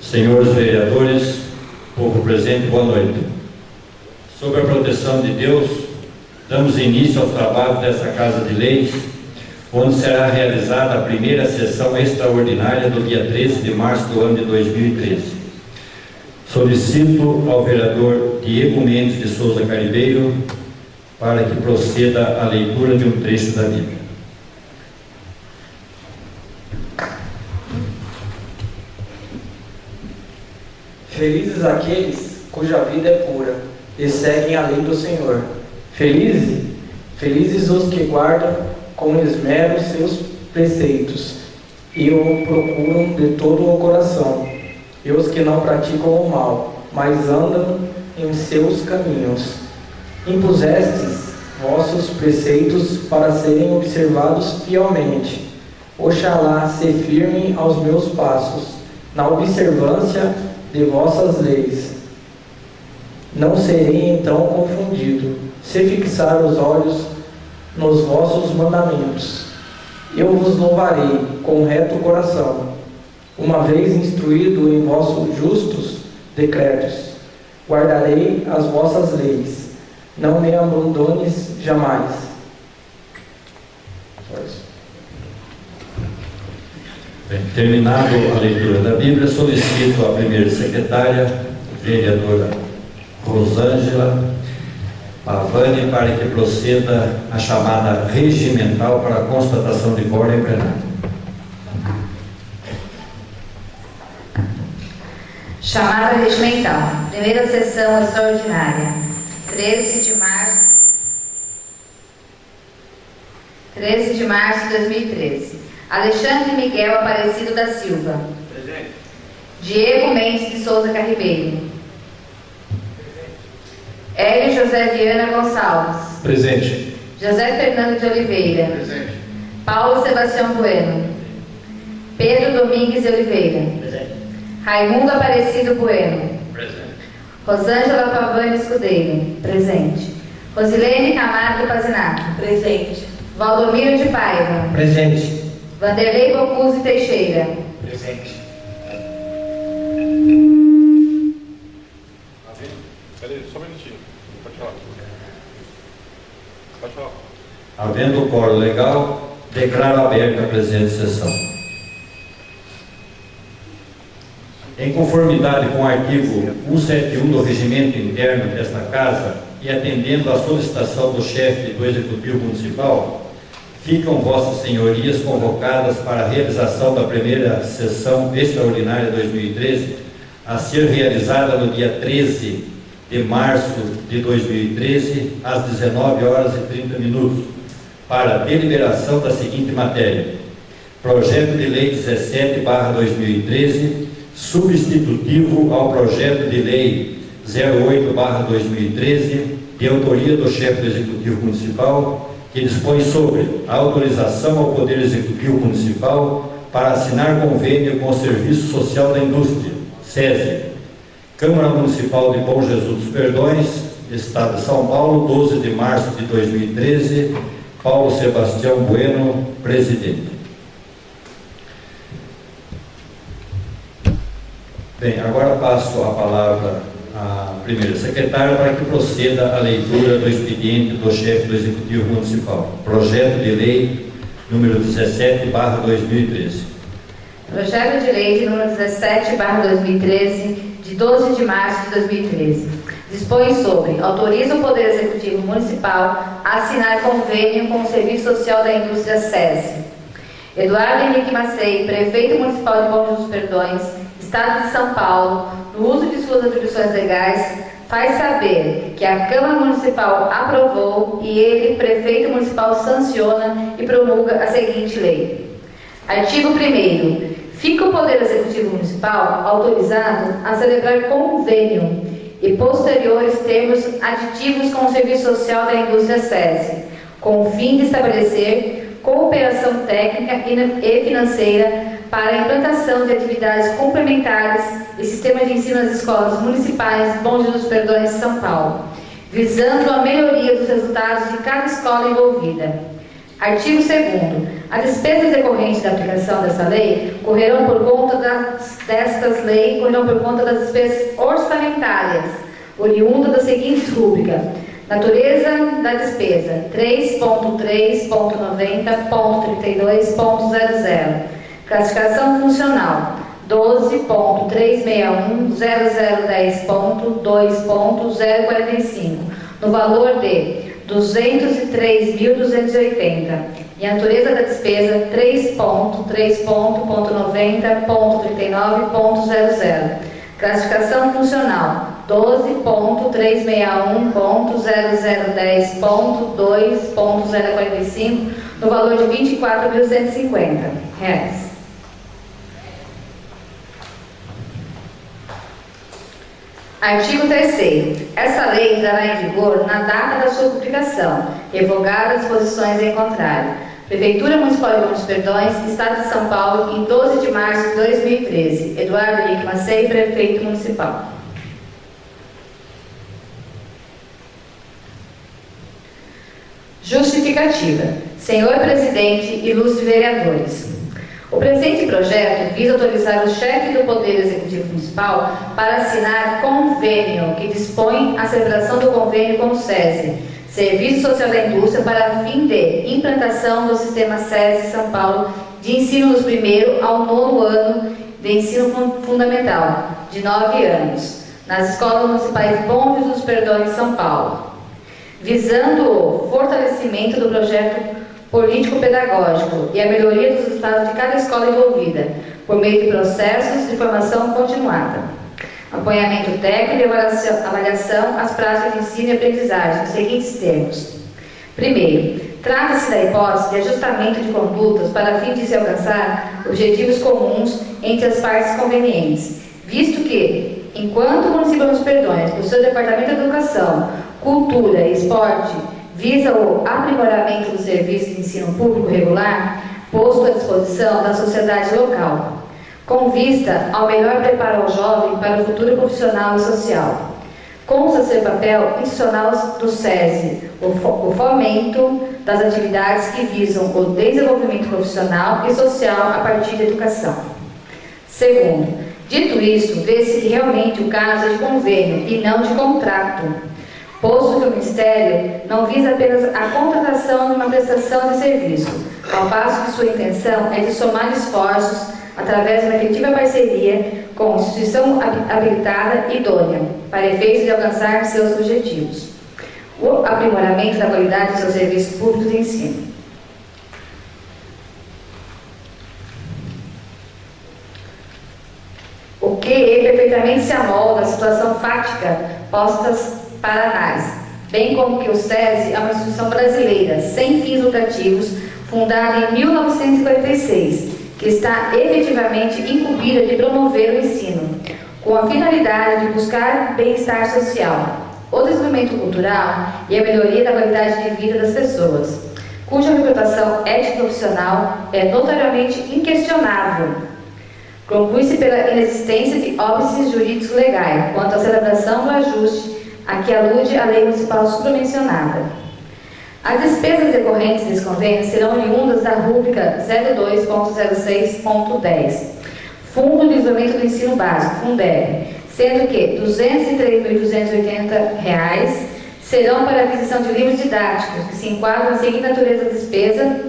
Senhores vereadores, povo presente, boa noite. Sob a proteção de Deus, damos início ao trabalho dessa Casa de Leis, onde será realizada a primeira sessão extraordinária do dia 13 de março do ano de 2013. Solicito ao vereador Diego Mendes de Souza Caribeiro para que proceda a leitura de um trecho da Bíblia. Felizes aqueles cuja vida é pura e seguem a lei do Senhor. Felizes os que guardam com esmero seus preceitos e o procuram de todo o coração, e os que não praticam o mal, mas andam em seus caminhos. Impusestes vossos preceitos para serem observados fielmente. Oxalá se firmem aos meus passos, na observância de vossas leis. Não serei então confundido, se fixar os olhos nos vossos mandamentos. Eu vos louvarei com reto coração, uma vez instruído em vossos justos decretos. Guardarei as vossas leis, não me abandones jamais. Só isso. Bem, terminado a leitura da Bíblia, solicito à primeira secretária, vereadora Rosângela Pavani, para que proceda a chamada regimental para a constatação de quórum em plenário. Chamada regimental. Primeira sessão extraordinária. 13 de março de 2013. Alexandre Miguel Aparecido da Silva. Presente. Diego Mendes de Souza Carribeiro. Hélio José Viana Gonçalves. Presente. José Fernando de Oliveira. Presente. Paulo Sebastião Bueno. Pedro Domingues de Oliveira. Presente. Raimundo Aparecido Bueno. Presente. Rosângela Pavani Escudeiro. Presente. Rosilene Camargo Pazinato. Presente. Valdomiro de Paiva. Presente. Vanderlei Bocuse Teixeira. Presente. Peraí, só um minutinho. Pode falar. Pode falar. Havendo o quórum legal, declaro aberta a presente sessão. Em conformidade com o artigo 171 do Regimento Interno desta Casa e atendendo à solicitação do chefe do Executivo Municipal, ficam vossas senhorias convocadas para a realização da primeira sessão extraordinária 2013, a ser realizada no dia 13 de março de 2013, às 19 horas e 30 minutos, para a deliberação da seguinte matéria: Projeto de Lei 17/2013, substitutivo ao Projeto de Lei 08/2013, de autoria do chefe do Executivo Municipal, que dispõe sobre a autorização ao Poder Executivo Municipal para assinar convênio com o Serviço Social da Indústria, SESI, Câmara Municipal de Bom Jesus dos Perdões, Estado de São Paulo, 12 de março de 2013, Paulo Sebastião Bueno, presidente. Bem, agora passo a palavra à primeira secretária para que proceda a leitura do expediente do chefe do Executivo Municipal. Projeto de Lei número 17/2013. Projeto de Lei de número 17/2013, de 12 de março de 2013. Dispõe sobre: autoriza o Poder Executivo Municipal a assinar convênio com o Serviço Social da Indústria SESI. Eduardo Henrique Macei, Prefeito Municipal de Bom Jesus dos Perdões, Estado de São Paulo, no uso de suas atribuições legais, faz saber que a Câmara Municipal aprovou e ele, Prefeito Municipal, sanciona e promulga a seguinte lei. Artigo 1º. Fica o Poder Executivo Municipal autorizado a celebrar convênio e posteriores termos aditivos com o Serviço Social da Indústria SESI, com o fim de estabelecer cooperação técnica e financeira para a implantação de atividades complementares e sistema de ensino nas escolas municipais de Bom Jesus dos Perdões, São Paulo, visando a melhoria dos resultados de cada escola envolvida. Artigo 2º. As despesas decorrentes da aplicação dessa lei correrão por conta das despesas orçamentárias, oriundas das seguintes rúbricas. Natureza da despesa, 3.3.90.32.00. Classificação funcional, 12.361.0010.2.045, no valor de 203.280. E a natureza da despesa, 3.3.90.39.00. Classificação funcional, 12.361.0010.2.045, no valor de R$ 24.150. Artigo 3º. Essa lei entrará em vigor na data da sua publicação, revogadas as disposições em contrário. Prefeitura Municipal de Montes Perdões, Estado de São Paulo, em 12 de março de 2013. Eduardo Henrique Macei, Prefeito Municipal. Justificativa. Senhor Presidente, ilustres vereadores. O presente projeto visa autorizar o chefe do Poder Executivo Municipal para assinar convênio que dispõe a celebração do convênio com o SESI, Serviço Social da Indústria, para fim de implantação do sistema SESI São Paulo de ensino dos 1º ao 9º ano de ensino fundamental, de 9 anos, nas escolas municipais de Bom Jesus dos Perdões, São Paulo, visando o fortalecimento do projeto político-pedagógico e a melhoria dos resultados de cada escola envolvida, por meio de processos de formação continuada, acompanhamento técnico e avaliação às práticas de ensino e aprendizagem, nos seguintes termos. Primeiro, trata-se da hipótese de ajustamento de condutas para fim de se alcançar objetivos comuns entre as partes convenientes, visto que, enquanto o município dos Perdões, por seu Departamento de Educação, Cultura e Esporte, visa o aprimoramento do serviço de ensino público regular posto à disposição da sociedade local, com vista ao melhor preparo ao jovem para o futuro profissional e social. Consta ser papel institucional do SESI o fomento das atividades que visam o desenvolvimento profissional e social a partir da educação. Segundo, dito isso, vê-se que realmente o caso é de convênio e não de contrato, posto que o Ministério não visa apenas a contratação de uma prestação de serviço, ao passo que sua intenção é de somar esforços através de uma efetiva parceria com instituição habilitada e idônea, para efeitos de alcançar seus objetivos. O aprimoramento da qualidade dos seus serviços públicos de ensino. O que perfeitamente se amolda à situação fática postas para análise, bem como que o SESI é uma instituição brasileira, sem fins lucrativos, fundada em 1946, que está efetivamente incumbida de promover o ensino, com a finalidade de buscar bem-estar social, o desenvolvimento cultural e a melhoria da qualidade de vida das pessoas, cuja reputação ético-profissional é notoriamente inquestionável. Conclui-se pela inexistência de óbices jurídicos legais quanto à celebração do ajuste a que alude a lei municipal supramencionada. As despesas decorrentes desse convênio serão oriundas da rúbrica 02.06.10, Fundo de Desenvolvimento do Ensino Básico, Fundeb, sendo que R$ 203.280 serão para a aquisição de livros didáticos, que se enquadram na seguinte natureza da despesa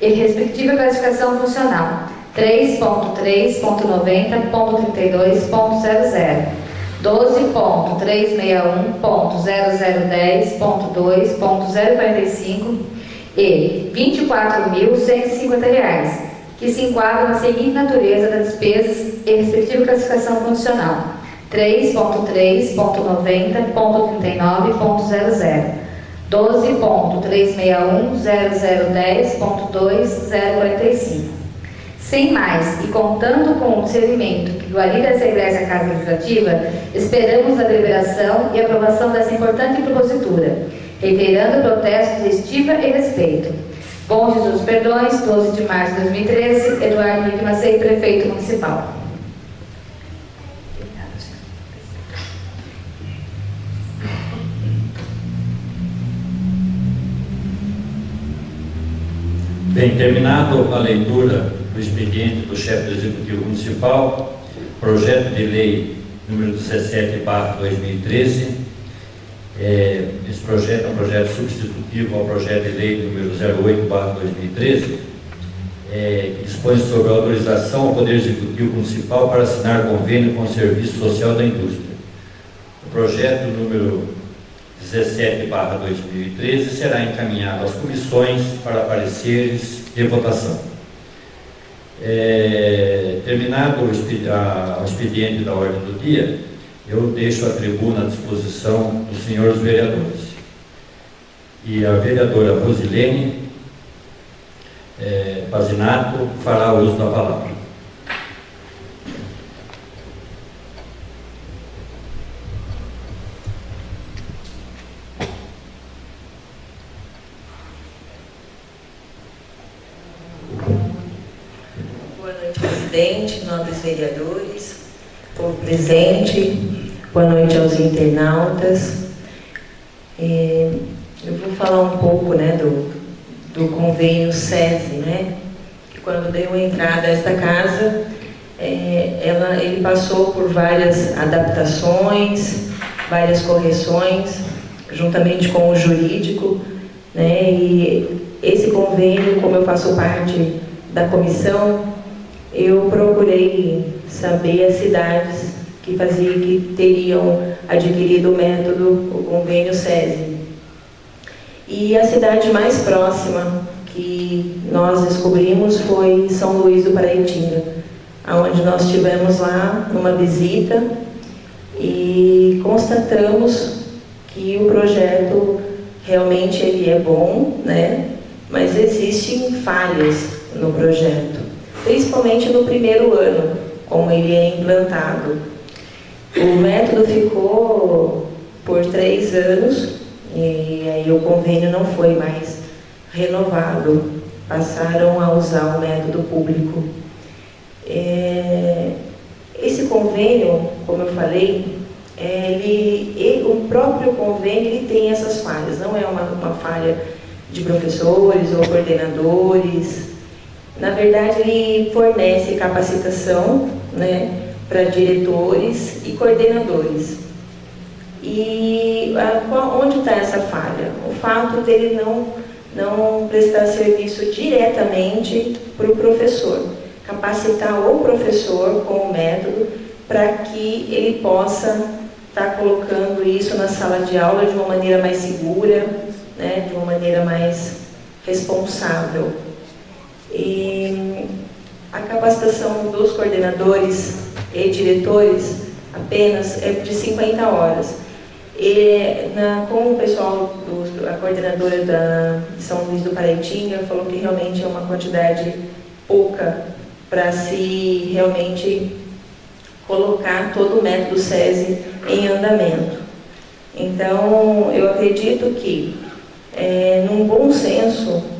e respectiva classificação funcional, 3.3.90.32.00, 12.361.0010.2.045 e R$ 24.150, que se enquadram na seguinte natureza das despesas e respectiva classificação funcional, 3.3.90.39.00, 12.361.0010.2.045. Sem mais, e contando com o discernimento que guarida essa Igreja a Casa Legislativa, esperamos a deliberação e aprovação dessa importante propositura, reiterando o protesto de estima e respeito. Bom Jesus Perdões, 12 de março de 2013, Eduardo Henrique Macei, Prefeito Municipal. Bem, terminado a leitura do expediente do chefe do Executivo Municipal, projeto de lei número 17/2013, esse projeto é um projeto substitutivo ao projeto de lei número 08/2013, que dispõe sobre a autorização ao Poder Executivo Municipal para assinar convênio com o Serviço Social da Indústria. O projeto número 17/2013 será encaminhado às comissões para pareceres e votação. Terminado o expediente da ordem do dia, eu deixo a tribuna à disposição dos senhores vereadores. E a vereadora Rosilene Pazinato fará uso da palavra. Boa noite, presidente, nobres vereadores, povo presente, boa noite aos internautas. Eu vou falar um pouco, né, do convênio SESI, né, que quando deu entrada a esta casa, ele passou por várias adaptações, várias correções, juntamente com o jurídico, né, e esse convênio, como eu faço parte da comissão, eu procurei saber as cidades que teriam adquirido o método, o convênio SESI. E a cidade mais próxima que nós descobrimos foi São Luís do Paraitinga, onde nós estivemos lá numa visita e constatamos que o projeto realmente ele é bom, né? Mas existem falhas no projeto, principalmente no primeiro ano, como ele é implantado. O método ficou por 3 anos e aí o convênio não foi mais renovado, passaram a usar o método público. Esse convênio, como eu falei, o próprio convênio ele tem essas falhas, não é uma falha de professores ou coordenadores. Na verdade, ele fornece capacitação, né, para diretores e coordenadores. E onde está essa falha? O fato dele não prestar serviço diretamente para o professor, capacitar o professor com o método para que ele possa estar colocando isso na sala de aula de uma maneira mais segura, né, de uma maneira mais responsável. E a capacitação dos coordenadores e diretores apenas é de 50 horas. Com o pessoal, a coordenadora de São Luís do Paraitinga falou que realmente é uma quantidade pouca para se realmente colocar todo o método SESI em andamento. Então, eu acredito que, num bom senso,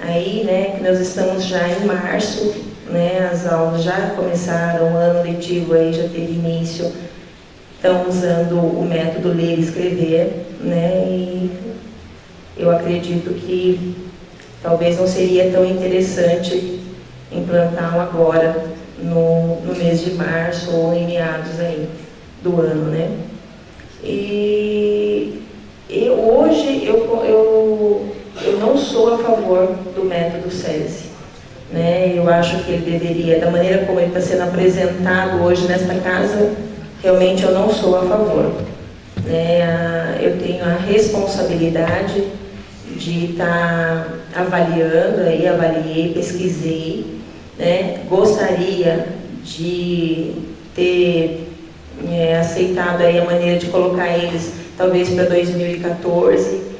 aí, né, que nós estamos já em março, né, as aulas já começaram, o ano letivo aí já teve início, estão usando o método ler e escrever, né, e eu acredito que talvez não seria tão interessante implantá-lo agora, no mês de março ou em meados aí do ano, né. E hoje eu não sou a favor do método SESI, né? Eu acho que ele deveria, da maneira como ele está sendo apresentado hoje nesta casa, realmente eu não sou a favor, né? Eu tenho a responsabilidade de estar avaliando, aí avaliei, pesquisei, né? Gostaria de ter aceitado aí a maneira de colocar eles talvez para 2014,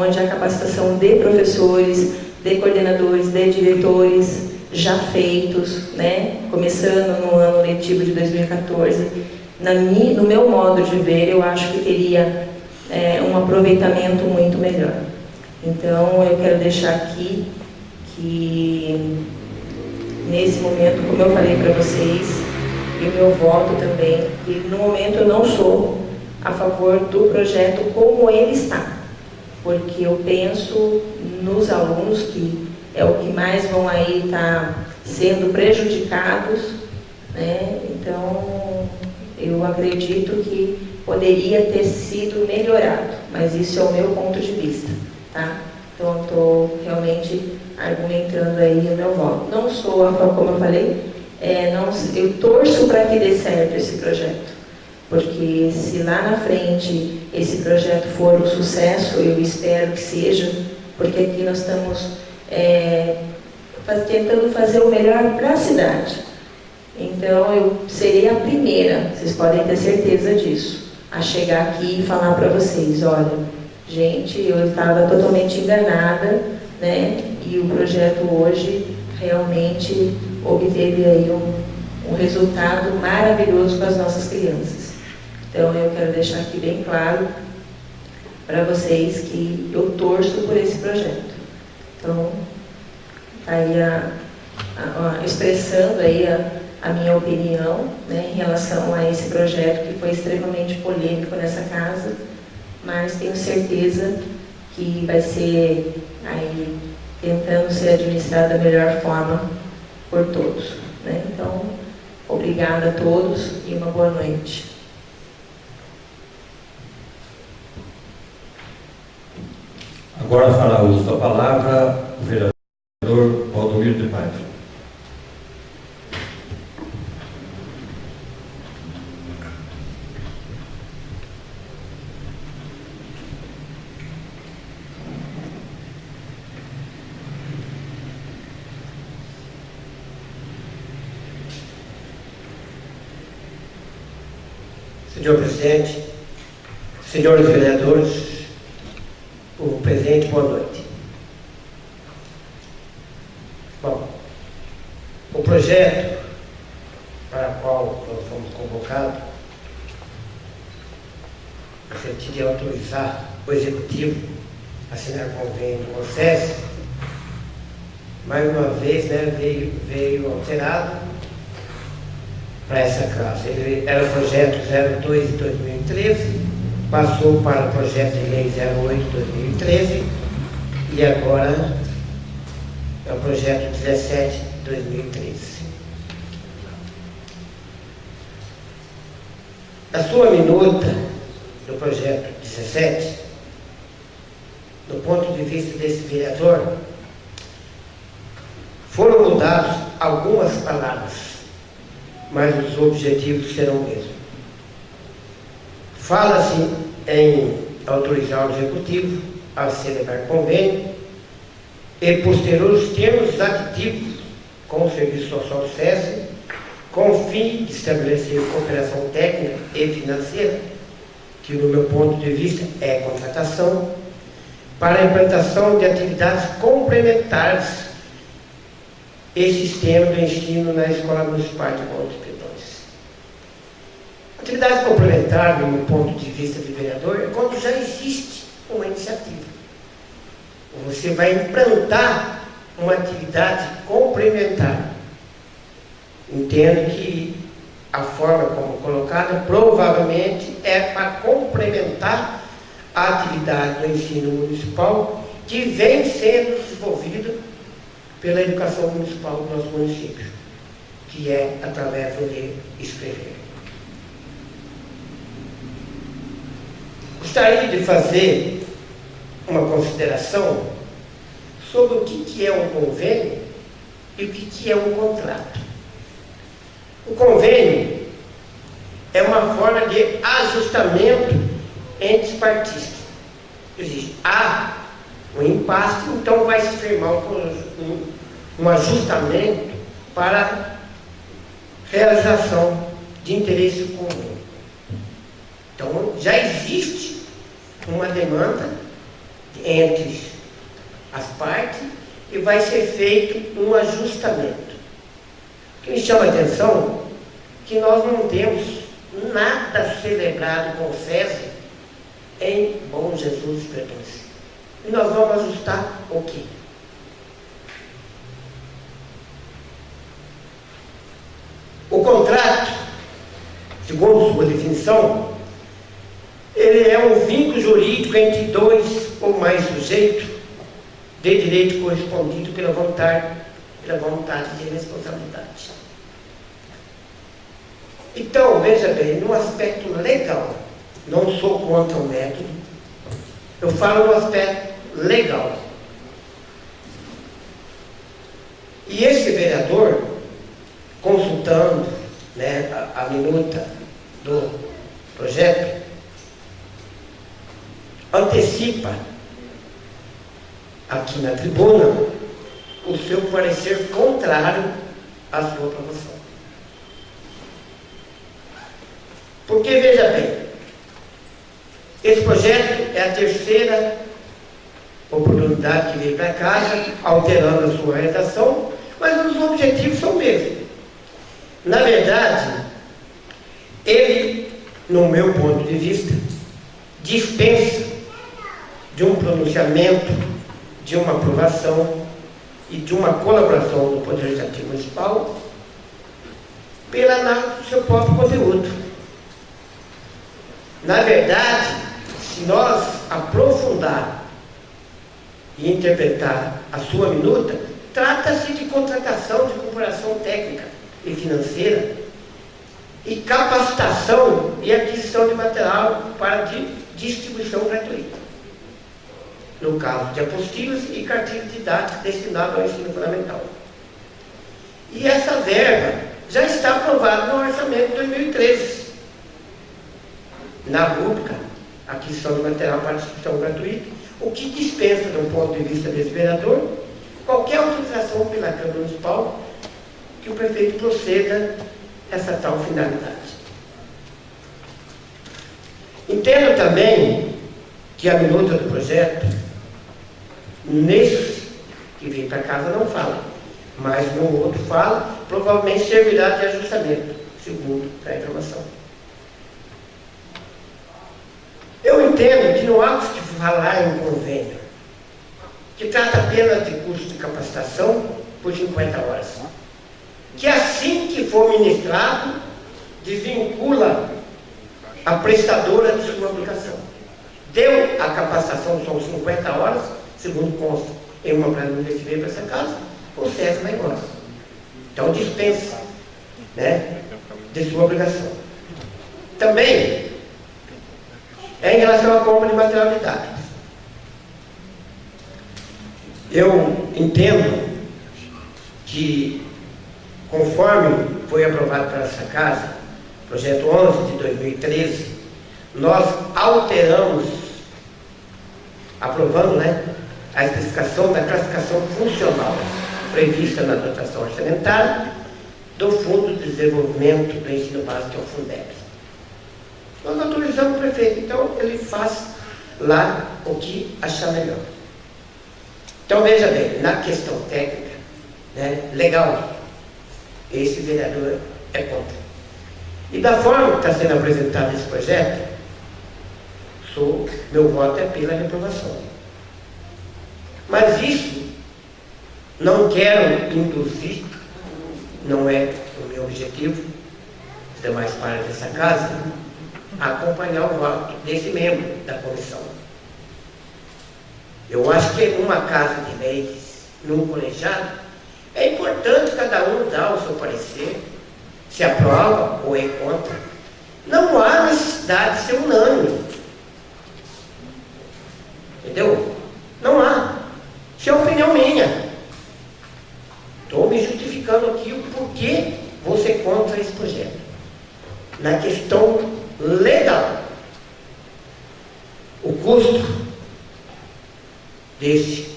onde a capacitação de professores, de coordenadores, de diretores já feitos, né, começando no ano letivo de 2014. No meu modo de ver, eu acho que teria um aproveitamento muito melhor. Então, eu quero deixar aqui que, nesse momento, como eu falei para vocês, e o meu voto também, que no momento eu não sou a favor do projeto como ele está. porque eu penso nos alunos que é o que mais vão aí estar sendo prejudicados, né? Então, eu acredito que poderia ter sido melhorado, mas isso é o meu ponto de vista, tá? Então, eu estou realmente argumentando aí o meu voto. Não sou a favor, como eu falei, eu torço para que dê certo esse projeto, porque se lá na frente esse projeto for um sucesso, eu espero que seja, porque aqui nós estamos tentando fazer o melhor para a cidade. Então, eu serei a primeira, vocês podem ter certeza disso, a chegar aqui e falar para vocês, olha, gente, eu estava totalmente enganada, né? E o projeto hoje realmente obteve aí um resultado maravilhoso com as nossas crianças. Então, eu quero deixar aqui bem claro para vocês que eu torço por esse projeto. Então, aí expressando aí a minha opinião, né, em relação a esse projeto que foi extremamente polêmico nessa casa, mas tenho certeza que vai ser aí tentando ser administrado da melhor forma por todos, né? Então, obrigada a todos e uma boa noite. Agora fará uso da palavra o vereador Valdomiro de Paiva. Senhor presidente, senhores vereadores, o presente, boa noite. Bom, o projeto para o qual nós fomos convocados, no sentido de autorizar o Executivo a assinar convênio com o SESI, mais uma vez, né, veio alterado para essa casa. Ele era o projeto 02 de 2013, passou para o projeto de lei 08 de 2013 e agora é o projeto 17 de 2013. A sua minuta do projeto 17, do ponto de vista desse vereador, foram mudadas algumas palavras, mas os objetivos serão os mesmos. Fala-se em autorizar o Executivo a celebrar convênio e posteriores termos aditivos com o Serviço Social do SESI, com o fim de estabelecer cooperação técnica e financeira, que no meu ponto de vista é contratação, para a implantação de atividades complementares e sistema do ensino na Escola Municipal de Montes Petões. Atividade complementar, do meu ponto de vista de vereador, é quando já existe uma iniciativa. Você vai implantar uma atividade complementar. Entendo que a forma como colocada provavelmente é para complementar a atividade do ensino municipal que vem sendo desenvolvida pela educação municipal do nosso município, que é através do ler e escrever. Gostaria de fazer uma consideração sobre o que é um convênio e o que é um contrato. O convênio é uma forma de ajustamento entre os partistas. Existe um impasse, então vai se firmar um ajustamento para realização de interesse comum. Então, já existe uma demanda entre as partes e vai ser feito um ajustamento. O que me chama a atenção é que nós não temos nada celebrado com o SESI em Bom Jesus Petões. E nós vamos ajustar o quê? O contrato, segundo sua definição, ele é um vínculo jurídico entre dois ou mais sujeito de direito correspondido pela vontade de responsabilidade. Então, veja bem, no aspecto legal, não sou contra o método, eu falo no aspecto legal. E esse vereador, consultando, né, a minuta do projeto, antecipa aqui na tribuna o seu parecer contrário à sua aprovação. Porque, veja bem, esse projeto é a terceira oportunidade que vem para casa, alterando a sua redação, mas os objetivos são os mesmos. Na verdade, ele, no meu ponto de vista, dispensa de um pronunciamento, de uma aprovação e de uma colaboração do Poder Legislativo Municipal pela análise do seu próprio conteúdo. Na verdade, se nós aprofundar e interpretar a sua minuta, trata-se de contratação de corporação técnica e financeira e capacitação e aquisição de material para distribuição gratuita. No caso de apostilas e cartilhas didáticas destinadas ao ensino fundamental. E essa verba já está aprovada no orçamento de 2013. Na rúbrica, aquisição de material para distribuição gratuita, o que dispensa, do ponto de vista desse vereador, qualquer autorização pela Câmara Municipal que o prefeito proceda essa tal finalidade. Entendo também que a minuta do projeto, nesse que vem para casa, não fala, mas no outro fala, provavelmente servirá de ajustamento, segundo a informação. Eu entendo que não há que falar em convênio, que trata apenas de curso de capacitação por 50 horas, que assim que for ministrado, desvincula a prestadora de sua aplicação. Deu a capacitação, são 50 horas, segundo consta em uma planilha que veio para essa casa, o SESC vai embora. Então dispensa, né, de sua obrigação. Também é em relação à compra de material didático. Eu entendo que, conforme foi aprovado para essa casa, projeto 11 de 2013, nós alteramos, aprovando, né, a especificação da classificação funcional prevista na dotação orçamentária do Fundo de Desenvolvimento do Ensino Básico, que é o Fundeb. Nós autorizamos o prefeito, então ele faz lá o que achar melhor. Então veja bem, na questão técnica, né, legal, esse vereador é contra. E da forma que está sendo apresentado esse projeto, meu voto é pela reprovação. Mas isso não quero induzir, não é o meu objetivo, os demais pares dessa casa, a acompanhar o voto desse membro da comissão. Eu acho que numa casa de leis, num colegiado, é importante cada um dar o seu parecer, se aprova ou é contra. Não há necessidade de ser unânime. Entendeu? Não há. Isso é opinião minha. Estou me justificando aqui o porquê vou ser contra esse projeto. Na questão legal, o custo desse,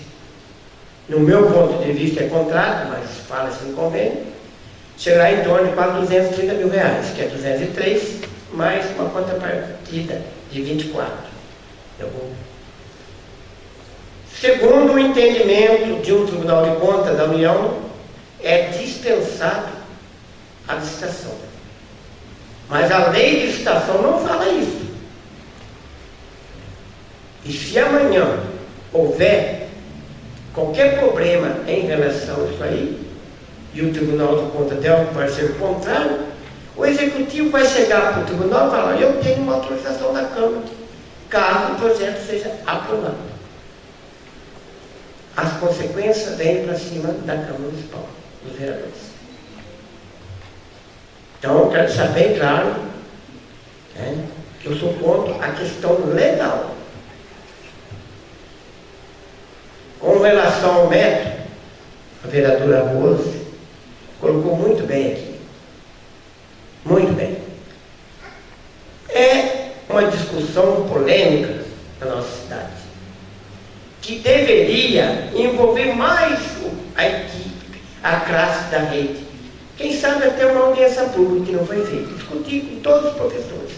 no meu ponto de vista, é contrário, mas fala-se em convênio, chegará em torno de quase 230 mil reais, que é 203, mais uma contrapartida de 24. Segundo o entendimento de um Tribunal de Contas da União, é dispensado a licitação. Mas a lei de licitação não fala isso. E se amanhã houver qualquer problema em relação a isso aí, e o Tribunal de Contas der um parecer contrário, o Executivo vai chegar para o Tribunal e falar: eu tenho uma autorização da Câmara, caso o projeto seja aprovado. as consequências vêm para cima da Câmara Municipal, dos vereadores. Então, eu quero deixar bem claro, né, que eu sou contra a questão legal. Com relação ao método, a vereadora Rose colocou muito bem aqui. Muito bem. É uma discussão polêmica na nossa cidade, que deveria envolver mais a equipe, a classe da rede. Quem sabe até uma audiência pública que não foi feita. Discutir com todos os professores.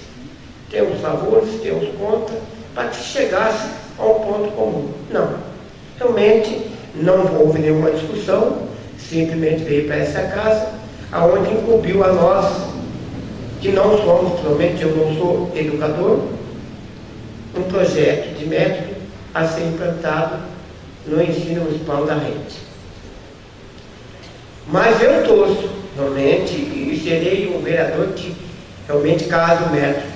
Temos favores, temos contra, para que se chegasse a um ponto comum. Não. Realmente não houve nenhuma discussão, simplesmente veio para essa casa, aonde incumbiu a nós, que não somos, provavelmente eu não sou educador, um projeto de método a ser implantado no ensino municipal da rede. Mas eu torço, realmente, e serei um vereador que, realmente, caso o método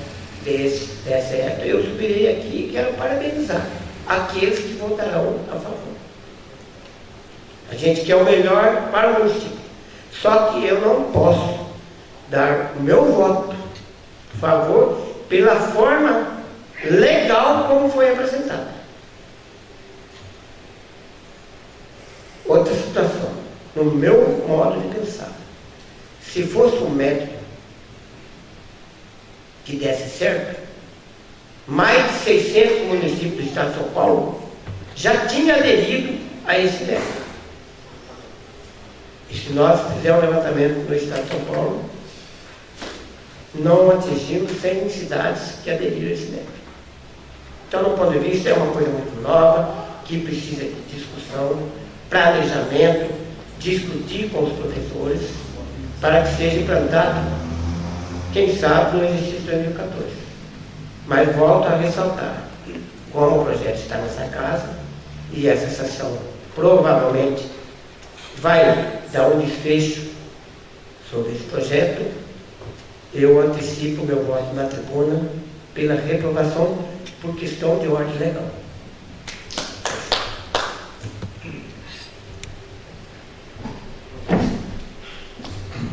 desse der certo, eu subirei aqui e quero parabenizar aqueles que votarão a favor. A gente quer o melhor para o município. Só que eu não posso dar o meu voto a favor pela forma legal como foi apresentada. Outra situação, no meu modo de pensar, se fosse um método que desse certo, mais de 600 municípios do estado de São Paulo já tinham aderido a esse método. E se nós fizermos um levantamento no estado de São Paulo, não atingimos 100 cidades que aderiram a esse método. Então, do ponto de vista, é uma coisa muito nova, que precisa de discussão, planejamento, discutir com os professores, para que seja implantado, quem sabe, no exercício 2014. Mas volto a ressaltar, como o projeto está nessa casa, e essa sessão provavelmente vai dar um desfecho sobre esse projeto, eu antecipo meu voto na tribuna pela reprovação por questão de ordem legal.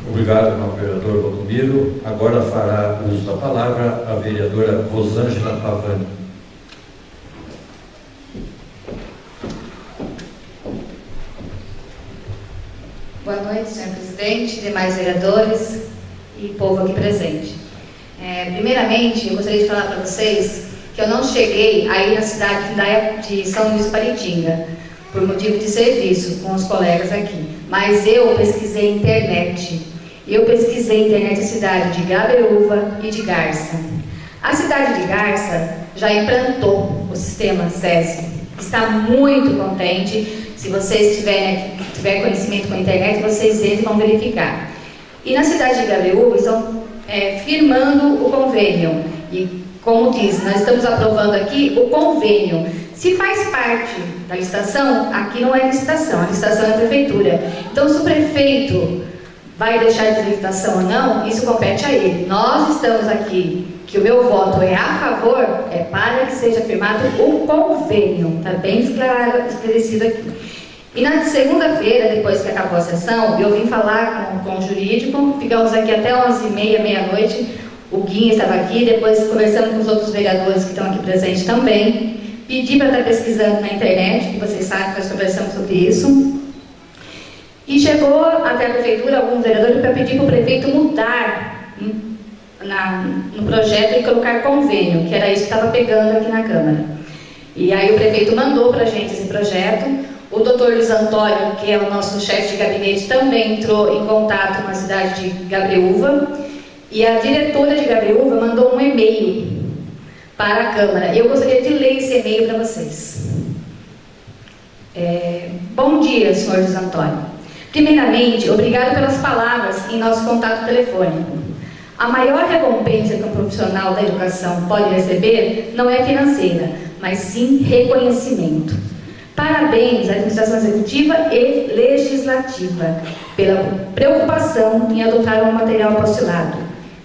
Obrigado, ao vereador Valdomiro. Agora fará uso da palavra a vereadora Rosângela Pavani. Boa noite, senhor presidente, demais vereadores e povo aqui presente. Primeiramente, eu gostaria de falar para vocês que eu não cheguei aí na cidade de São Luís Paritinga, por motivo de serviço com os colegas aqui, mas eu pesquisei internet. Eu pesquisei internet da cidade de Gabriúva e de Garça. A cidade de Garça já implantou o sistema SESI. Está muito contente. Se vocês tiverem conhecimento com a internet, vocês entram e vão verificar. E na cidade de Gabriúva estão firmando o convênio. E, como diz, nós estamos aprovando aqui o convênio. Se faz parte da licitação, aqui não é licitação, a licitação é a prefeitura. Então, se o prefeito vai deixar de licitação ou não, isso compete a ele. Nós estamos aqui, que o meu voto é a favor, é para que seja firmado o convênio. Está bem esclarecido aqui. E na segunda-feira, depois que acabou a sessão, eu vim falar com o jurídico, ficamos aqui até 11h30, meia-noite. O Guinha estava aqui, depois conversando com os outros vereadores que estão aqui presentes também. Pedi para estar pesquisando na internet, que vocês sabem que nós conversamos sobre isso. E chegou até a prefeitura alguns vereadores para pedir para o prefeito mudar no projeto e colocar convênio, que era isso que estava pegando aqui na Câmara. E aí o prefeito mandou para a gente esse projeto. O doutor Luiz Antônio, que é o nosso chefe de gabinete, também entrou em contato com a cidade de Gabriúva. E a diretora de Gabriúva mandou um e-mail para a Câmara. Eu gostaria de ler esse e-mail para vocês. Bom dia, senhor Luiz Antônio. Primeiramente, obrigado pelas palavras em nosso contato telefônico. A maior recompensa que um profissional da educação pode receber não é financeira, mas sim reconhecimento. Parabéns à administração executiva e legislativa pela preocupação em adotar um material apostolado.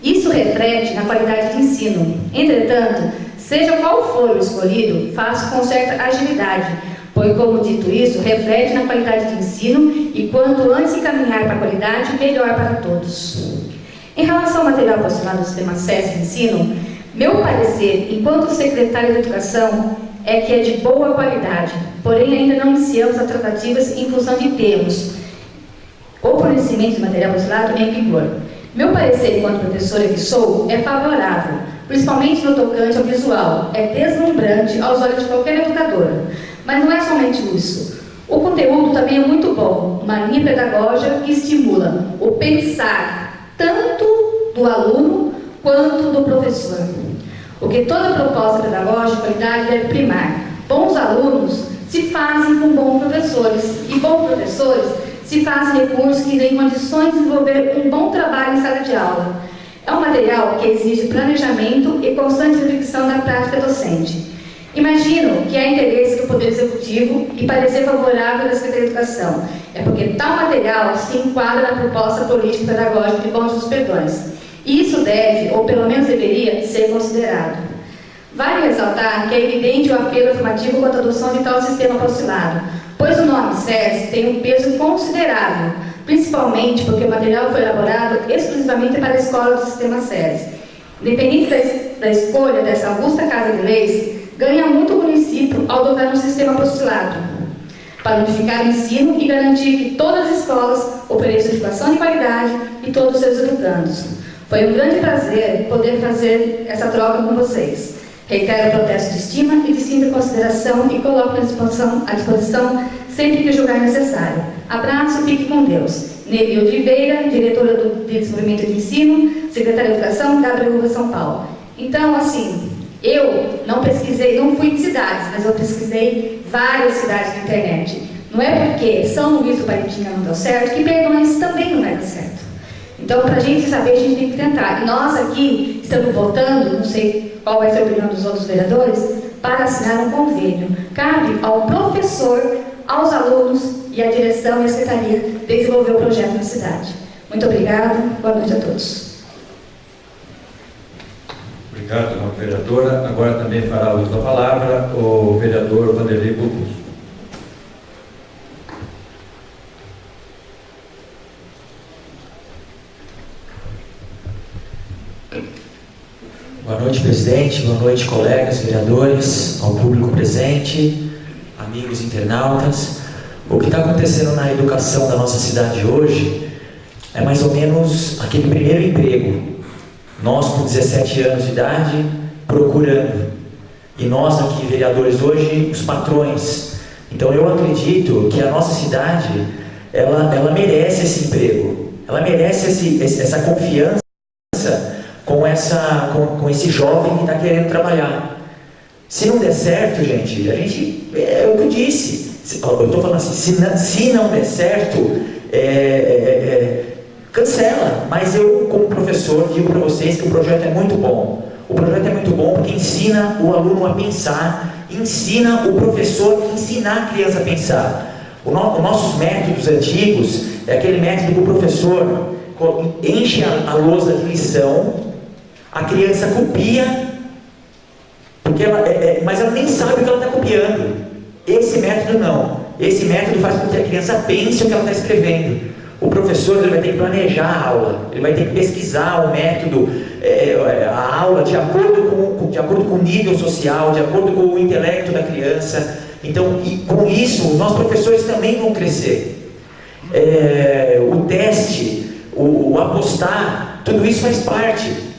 Isso reflete na qualidade de ensino. Entretanto, seja qual for o escolhido, faça com certa agilidade, pois, como dito isso, reflete na qualidade de ensino e quanto antes de caminhar para a qualidade, melhor para todos. Em relação ao material postulado do Sistema SESI de ensino, meu parecer, enquanto secretário de Educação, é que é de boa qualidade, porém ainda não iniciamos as tratativas em função de termos o fornecimento de material postulado em vigor. Meu parecer, enquanto professora que sou, é favorável, principalmente no tocante ao visual. É deslumbrante aos olhos de qualquer educadora. Mas não é somente isso. O conteúdo também é muito bom, uma linha pedagógica que estimula o pensar tanto do aluno quanto do professor. O que toda proposta pedagógica de qualidade deve primar. Bons alunos se fazem com bons professores, e bons professores se fazem recursos que dêem condições de desenvolver um bom trabalho em sala de aula. É um material que exige planejamento e constante reflexão da prática docente. Imagino que há interesse do Poder Executivo e parecer favorável da Secretaria de Educação. É porque tal material se enquadra na proposta político-pedagógica de Bons dos Perdões. Isso deve, ou pelo menos deveria, ser considerado. Vale ressaltar que é evidente o apelo afirmativo quanto à adoção de tal sistema postulado, pois o nome SESI tem um peso considerável, principalmente porque o material foi elaborado exclusivamente para a escola do sistema SESI. Independente da escolha dessa augusta Casa de Leis, ganha muito o município ao adotar um sistema postulado, para unificar o ensino e garantir que todas as escolas ofereçam educação de qualidade e todos os seus educandos. Foi um grande prazer poder fazer essa troca com vocês. Reitero o protesto de estima e de simples consideração e coloco à disposição sempre que julgar necessário. Abraço, fique com Deus. Nery Oliveira, diretora de Desenvolvimento de Ensino, secretária de Educação da Abreu São Paulo. Então, assim, eu não pesquisei, não fui de cidades, mas eu pesquisei várias cidades na internet. Não é porque São Luís do Parintins não deu certo que Perdões também não vai dar certo. Então, para a gente saber, a gente tem que tentar. E nós aqui estamos votando, não sei qual vai ser a opinião dos outros vereadores, para assinar um convênio. Cabe ao professor, aos alunos e à direção e à secretaria desenvolver o projeto na cidade. Muito obrigada, boa noite a todos. Obrigado, vereadora. Agora também fará uso da palavra o vereador Vanderlei Burgos. Boa noite, presidente. Boa noite, colegas, vereadores, ao público presente, amigos internautas. O que está acontecendo na educação da nossa cidade hoje é mais ou menos aquele primeiro emprego. Nós, com 17 anos de idade, procurando. E nós aqui, vereadores, hoje, os patrões. Então, eu acredito que a nossa cidade, ela merece esse emprego. Ela merece essa confiança com esse jovem que está querendo trabalhar. Se não der certo, gente, é o que eu disse. Eu estou falando assim, se não der certo, cancela. Mas eu, como professor, digo para vocês que o projeto é muito bom. O projeto é muito bom porque ensina o aluno a pensar, ensina o professor a ensinar a criança a pensar. Os nossos métodos antigos é aquele método que o professor enche a lousa de lição, a criança copia, porque mas ela nem sabe o que ela está copiando. Esse método não. Esse método faz com que a criança pense o que ela está escrevendo. O professor ele vai ter que planejar a aula, ele vai ter que pesquisar o método, a aula de acordo com o nível social, de acordo com o intelecto da criança. Então, e com isso, nós professores também vão crescer. O teste, o apostar, tudo isso faz parte.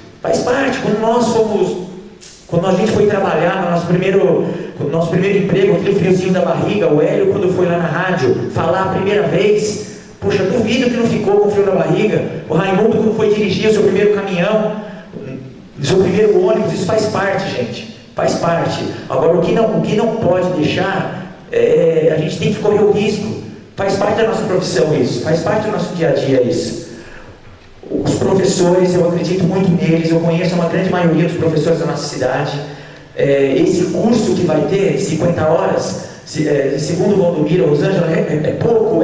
Quando a gente foi trabalhar no nosso primeiro emprego, aquele friozinho da barriga, o Hélio, quando foi lá na rádio falar a primeira vez, poxa, duvido que não ficou com frio na barriga. O Raimundo, quando foi dirigir o seu primeiro caminhão, o seu primeiro ônibus, isso faz parte, gente, faz parte. Agora, o que não pode deixar, a gente tem que correr o risco. Faz parte da nossa profissão isso, faz parte do nosso dia a dia isso. Os professores, eu acredito muito neles, eu conheço uma grande maioria dos professores da nossa cidade. Esse curso que vai ter, 50 horas, segundo o Valdomiro, Rosângela, é pouco,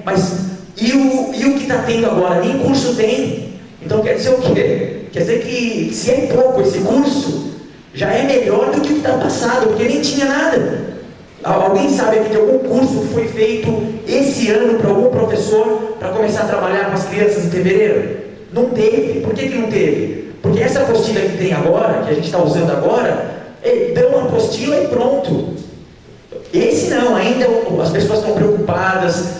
mas e o que está tendo agora? Nem curso tem. Então quer dizer o quê? Quer dizer que se é pouco esse curso, já é melhor do que o que está passado, porque nem tinha nada. Alguém sabe aqui de algum curso que foi feito esse ano para algum professor para começar a trabalhar com as crianças em fevereiro? Não teve. Por que não teve? Porque essa apostila que tem agora, que a gente está usando agora, dão uma apostila e pronto. Esse não, ainda as pessoas estão preocupadas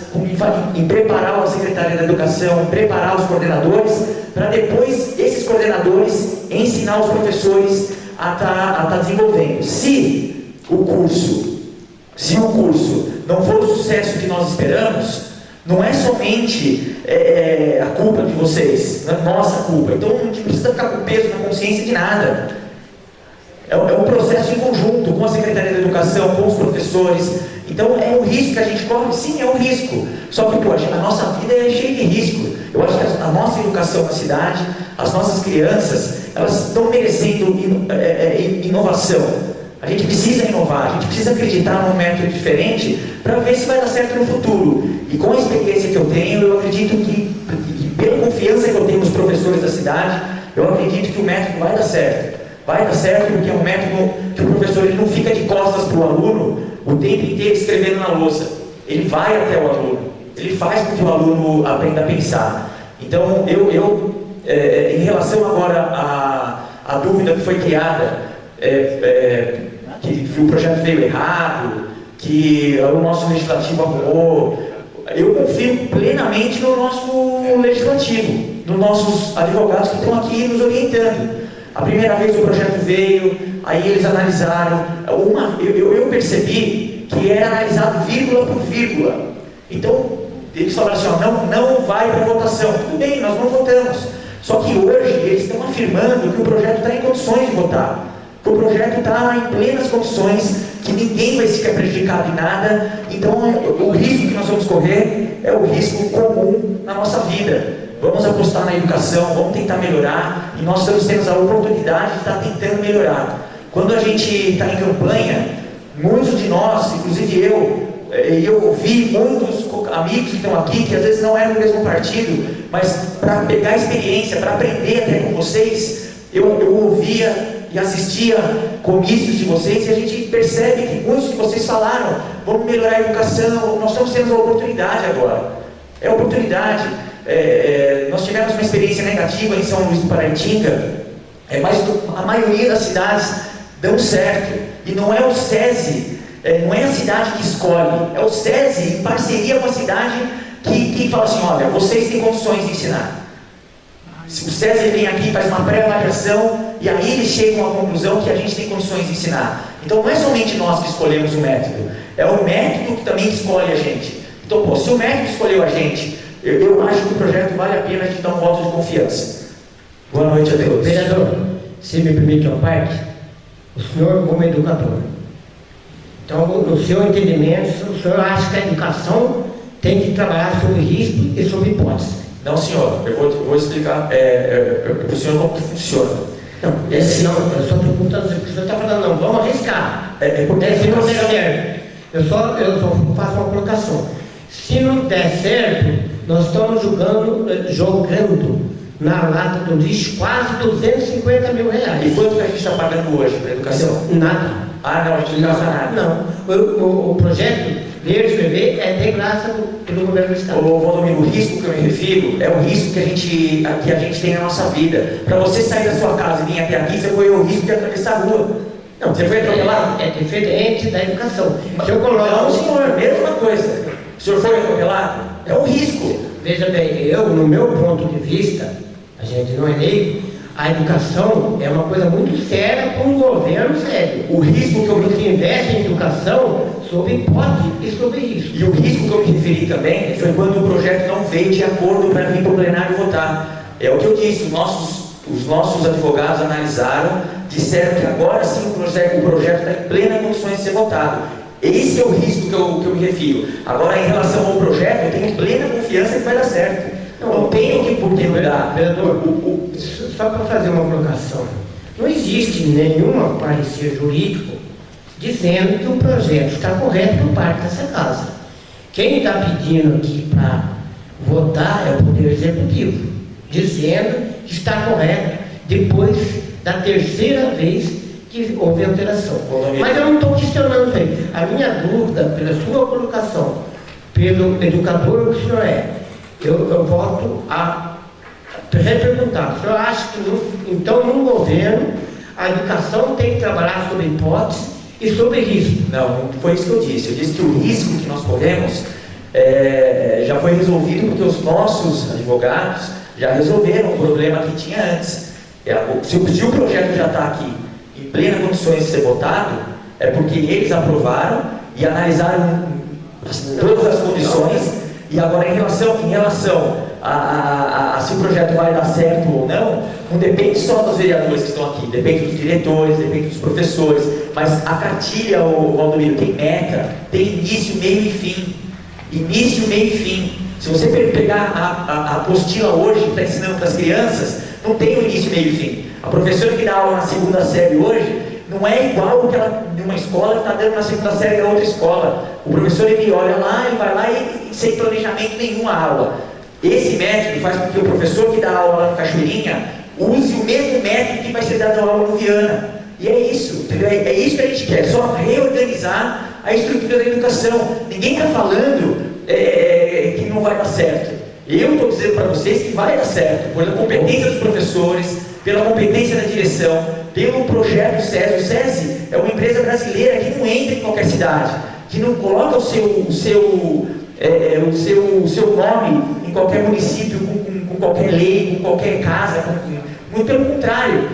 em preparar a Secretaria da Educação, em preparar os coordenadores, para depois esses coordenadores ensinar os professores a estar desenvolvendo. Se o curso não for o sucesso que nós esperamos, não é somente a culpa de vocês, não é nossa culpa. Então a gente não precisa ficar com peso na consciência de nada. É um processo em conjunto com a Secretaria da Educação, com os professores. Então é um risco que a gente corre? Sim, é um risco. Só que, poxa, a nossa vida é cheia de risco. Eu acho que a nossa educação na cidade, as nossas crianças, elas estão merecendo inovação. A gente precisa inovar, a gente precisa acreditar num método diferente para ver se vai dar certo no futuro. E com a experiência que eu tenho, eu acredito que, pela confiança que eu tenho nos professores da cidade, eu acredito que o método vai dar certo. Vai dar certo porque é um método que o professor ele não fica de costas para o aluno o tempo inteiro escrevendo na lousa. Ele vai até o aluno, ele faz com que o aluno aprenda a pensar. Então, em relação agora à dúvida que foi criada, que o projeto veio errado, que o nosso legislativo arrumou, eu confio plenamente no nosso legislativo, nos nossos advogados que estão aqui nos orientando. A primeira vez o projeto veio, aí eles analisaram. Eu percebi que era analisado vírgula por vírgula. Então, eles falaram assim, não vai para votação. Tudo bem, nós não votamos. Só que hoje eles estão afirmando que o projeto está em condições de votar. Que o projeto está em plenas condições, que ninguém vai ficar prejudicado em nada. Então, o risco que nós vamos correr é o risco comum na nossa vida. Vamos apostar na educação, vamos tentar melhorar, e nós temos a oportunidade de estar tentando melhorar. Quando a gente está em campanha, muitos de nós, inclusive eu ouvi muitos amigos que estão aqui, que às vezes não eram do mesmo partido, mas para pegar experiência, para aprender até com vocês, eu ouvia e assistia comícios de vocês, e a gente percebe que muitos de vocês falaram, vamos melhorar a educação, nós estamos tendo uma oportunidade agora. É oportunidade. Nós tivemos uma experiência negativa em São Luís do Paraitinga, mas a maioria das cidades dão certo, e não é o SESI, não é a cidade que escolhe, é o SESI em parceria com a cidade que fala assim, olha, vocês têm condições de ensinar. O SESI vem aqui, faz uma pré-avaliação, e aí eles chegam à conclusão que a gente tem condições de ensinar. Então não é somente nós que escolhemos o método, é o método que também escolhe a gente. Então, se o método escolheu a gente, eu acho que o projeto vale a pena te dar um voto de confiança. Boa noite a todos. Vereador, se me permite uma parte, o senhor como educador, então no seu entendimento, o senhor acha que a educação tem que trabalhar sobre risco e sobre hipótese? Não, senhor, eu vou explicar para o senhor como que funciona. Não, eu só estou perguntando se o senhor está falando, não, vamos arriscar. Porque se não der certo, eu só faço uma colocação. Se não der certo, nós estamos jogando na lata do lixo quase 250 mil reais. E quanto que a gente está pagando hoje para a educação? Nada. Ah, não, a gente não gasta nada. Não. O projeto Ler e Escrever é de graça do governo do Estado. Ô, Valdomiro, o risco que eu me refiro é o risco que a gente tem na nossa vida. Para você sair da sua casa e vir até aqui, você correu o risco de atravessar a rua. Não, você foi atropelado? É diferente da educação. Não, senhor, mesma coisa. O senhor foi atropelado? É um risco. Veja bem, no meu ponto de vista, a gente não é leigo, a educação é uma coisa muito séria para um governo sério. O risco que eu me investe em educação sob hipótese e sob risco. E o risco que eu me referi também foi quando o projeto não veio de acordo para vir para o plenário votar. É o que eu disse, os nossos advogados analisaram, disseram que agora sim o projeto está em plena condições de ser votado. Esse é o risco que eu me refiro. Agora, em relação ao projeto, eu tenho plena confiança que vai dar certo. Não tenho que por que mudar. Vereador, só para fazer uma colocação, não existe nenhum parecer jurídico dizendo que o projeto está correto por parte dessa casa. Quem está pedindo aqui para votar é o Poder Executivo, dizendo que está correto depois da terceira vez que houve alteração. Valdomiro. Mas eu não estou questionando isso aí. A minha dúvida, pela sua colocação, pelo educador que o senhor é, eu volto a reperguntar. O senhor acha que, então, no governo, a educação tem que trabalhar sobre hipótese e sobre risco? Não, não foi isso que eu disse. Eu disse que o risco que nós corremos já foi resolvido porque os nossos advogados já resolveram o problema que tinha antes. Se o projeto já está aqui em plenas condições de ser votado, é porque eles aprovaram e analisaram todas as condições. E agora, em relação a se o projeto vai dar certo ou não depende só dos vereadores que estão aqui, depende dos diretores, depende dos professores. Mas a cartilha, o Valdomiro, tem meta, tem início, meio e fim. Início, meio e fim. Se você pegar a apostila hoje que está ensinando para as crianças, não tem o início, meio e fim. A professora que dá aula na segunda série hoje não é igual o que ela, numa escola, está dando na segunda série da outra escola. O professor, ele olha lá e vai lá e sem planejamento nenhum a aula. Esse método faz com que o professor que dá aula lá no Cachoeirinha use o mesmo método que vai ser dado aula no Viana. E é isso, entendeu? É isso que a gente quer, só reorganizar a estrutura da educação. Ninguém está falando que não vai dar certo. Eu estou dizendo para vocês que vai dar certo, pela competência dos professores, pela competência da direção, pelo projeto SESI. O SESI é uma empresa brasileira que não entra em qualquer cidade, que não coloca o seu nome em qualquer município, com qualquer lei, com qualquer casa. Muito pelo contrário,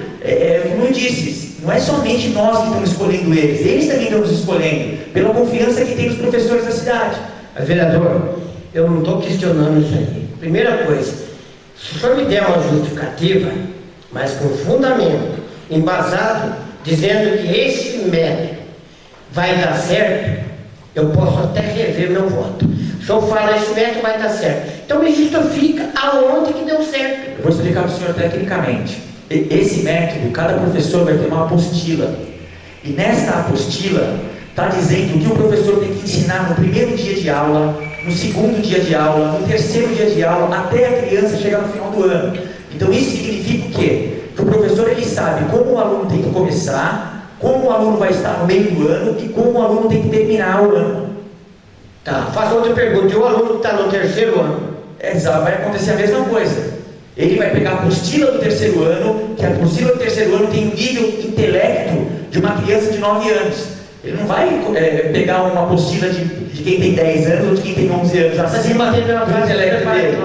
como eu disse, não é somente nós que estamos escolhendo eles também estão nos escolhendo, pela confiança que tem nos professores da cidade. Mas, vereador, eu não estou questionando isso aí. Primeira coisa, se o senhor me der uma justificativa, mas com fundamento, embasado, dizendo que esse método vai dar certo, eu posso até rever meu voto. O senhor fala, esse método vai dar certo. Então me justifica aonde que deu certo. Eu vou explicar para o senhor tecnicamente. Esse método, cada professor vai ter uma apostila. E nesta apostila está dizendo o que o professor tem que ensinar no primeiro dia de aula, no segundo dia de aula, no terceiro dia de aula, até a criança chegar no final do ano. Então isso significa o quê? Que o professor, ele sabe como o aluno tem que começar, como o aluno vai estar no meio do ano e como o aluno tem que terminar o ano. Tá, faço outra pergunta. E o aluno que está no terceiro ano? Exato, vai acontecer a mesma coisa. Ele vai pegar a apostila do terceiro ano, que a apostila do terceiro ano tem o nível intelecto de uma criança de 9 anos. Ele não vai pegar uma apostila de quem tem 10 anos ou de quem tem 11 anos, acima do intelecto dele.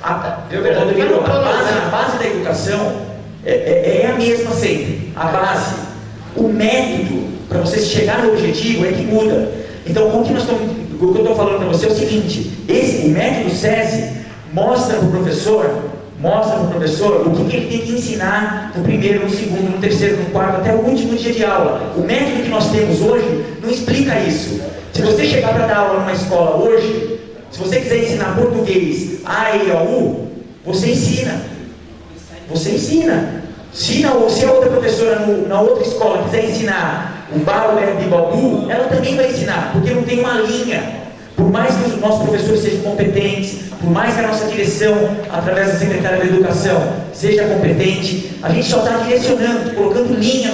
A base da educação é a mesma sempre. A base, o método para você chegar no objetivo é que muda. Então, o que eu estou falando para você é o seguinte: o método SESI mostra para o professor o que ele tem que ensinar no primeiro, no segundo, no terceiro, no quarto, até o último dia de aula. O método que nós temos hoje não explica isso. Se você chegar para dar aula numa escola hoje, se você quiser ensinar português, A, E, O, U, você ensina. Você ensina. Se a outra professora na outra escola quiser ensinar o Bar, o Verbo e o Baldu, ela também vai ensinar, porque não tem uma linha. Por mais que os nossos professores sejam competentes, por mais que a nossa direção, através da secretária da Educação, seja competente, a gente só está direcionando, colocando linha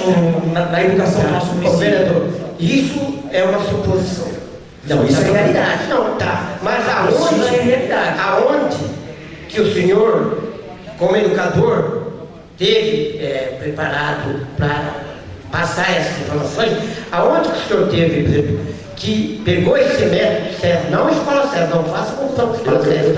na educação do nosso município. Vereador, isso é uma suposição. Não, isso é realidade. Não, tá. Mas Isso é realidade. aonde que o senhor, como educador, teve preparado para passar essas informações? Aonde que o senhor teve, por exemplo, que pegou esse método SESI, não escola SESI, não faça confusão com escola SESI.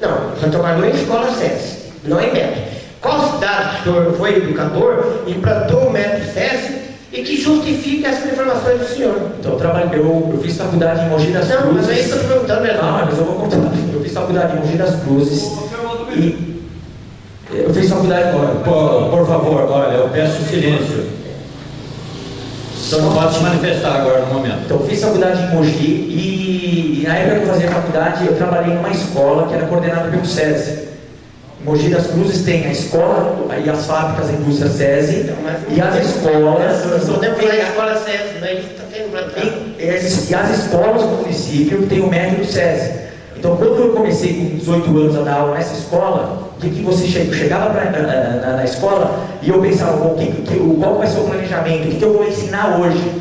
Não, você trabalhou em escola SESI, não em método. Qual cidade que o senhor foi educador, implantou o método SESI e que justifica essas informações do senhor? Então, eu fiz faculdade em Mogi das Cruzes. Não, mas aí estou perguntando mesmo. Não, mas eu vou contar. Eu fiz faculdade em Mogi das Cruzes. E eu fiz faculdade agora. Por favor, olha, eu peço silêncio. Então não pode se manifestar agora no momento. Então, eu fiz faculdade em Mogi e na época que eu fazia faculdade, eu trabalhei numa escola que era coordenada pelo SESI. Em Mogi das Cruzes tem a escola e as fábricas da indústria SESI e as escolas. Não tem a escola SESI, mas está tendo implantado. E as escolas do município que tem o método SESI. Então, quando eu comecei com 18 anos a dar aula nessa escola, que você chegava na escola e eu pensava, bom, qual vai ser o planejamento, o que eu vou ensinar hoje?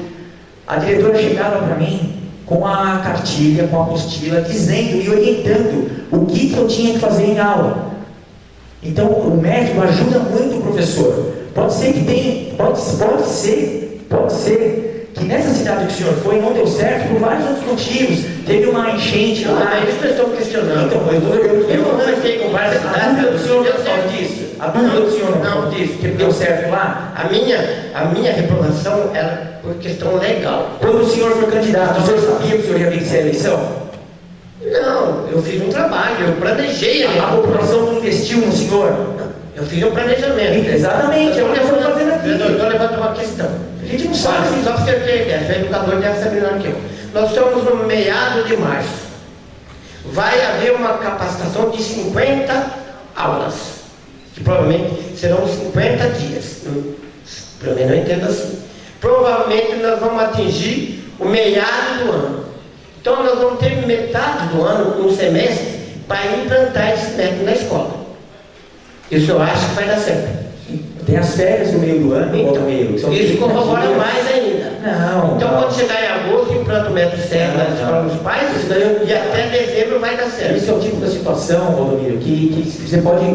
A diretora chegava para mim com a cartilha, com a apostila, dizendo e orientando o que eu tinha que fazer em aula. Então, o método ajuda muito o professor. Pode ser que nessa cidade que o senhor foi não deu certo por vários outros motivos. Teve uma enchente lá. Não, eles estão questionando. Então, eu conversei com várias cidades. A dúvida do senhor não fala disso? A dúvida do senhor não fala disso? Que deu certo lá? A minha reprovação era por questão legal. Quando o senhor foi candidato, o senhor sabia que o senhor ia vencer a eleição? Não, eu fiz um trabalho, eu planejei. A população não investiu no senhor? Eu fiz um planejamento. Exatamente, é o que eu estou fazendo aqui. Eu estou levantando uma questão. A gente não sabe. Só para você ter ideia, o educador deve saber melhor que eu. Nós estamos no meado de março. Vai haver uma capacitação de 50 aulas, que provavelmente serão 50 dias. Pelo menos eu entendo assim. Provavelmente nós vamos atingir o meado do ano. Então nós vamos ter metade do ano, um semestre, para implantar esse método na escola. Isso eu acho que vai dar certo. Tem as férias no meio do ano, Então, meio, são isso 30 corrobora dias. mais ainda. Não. Então não. quando chegar em agosto, implanta o método certo na escola dos pais, e até dezembro vai dar certo. Esse é o tipo da situação, Valdomiro, que você pode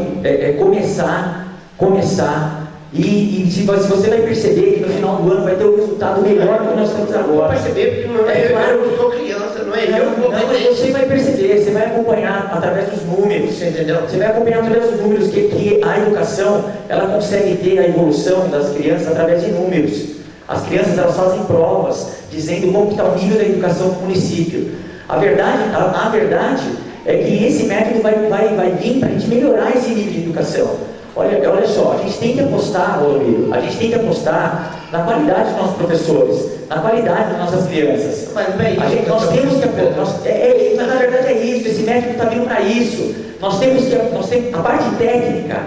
começar e se você vai perceber que no final do ano vai ter um resultado melhor do que nós temos Eu vou agora. perceber, porque não é claro. eu não sou criança, não é eu que vou Não, perder. você vai perceber, você vai acompanhar através dos números, Você entendeu? Você vai acompanhar através dos números que a educação, ela consegue ter a evolução das crianças através de números. As crianças, elas fazem provas, dizendo como está o nível da educação no município. A verdade é que esse método vai vir para a gente melhorar esse nível de educação. Olha só, a gente tem que apostar, Valdomiro, a gente tem que apostar na qualidade dos nossos professores, na qualidade das nossas crianças. Mas não é isso. Nós temos que apostar, mas na verdade é isso, esse método está vindo para isso. Nós temos a parte técnica,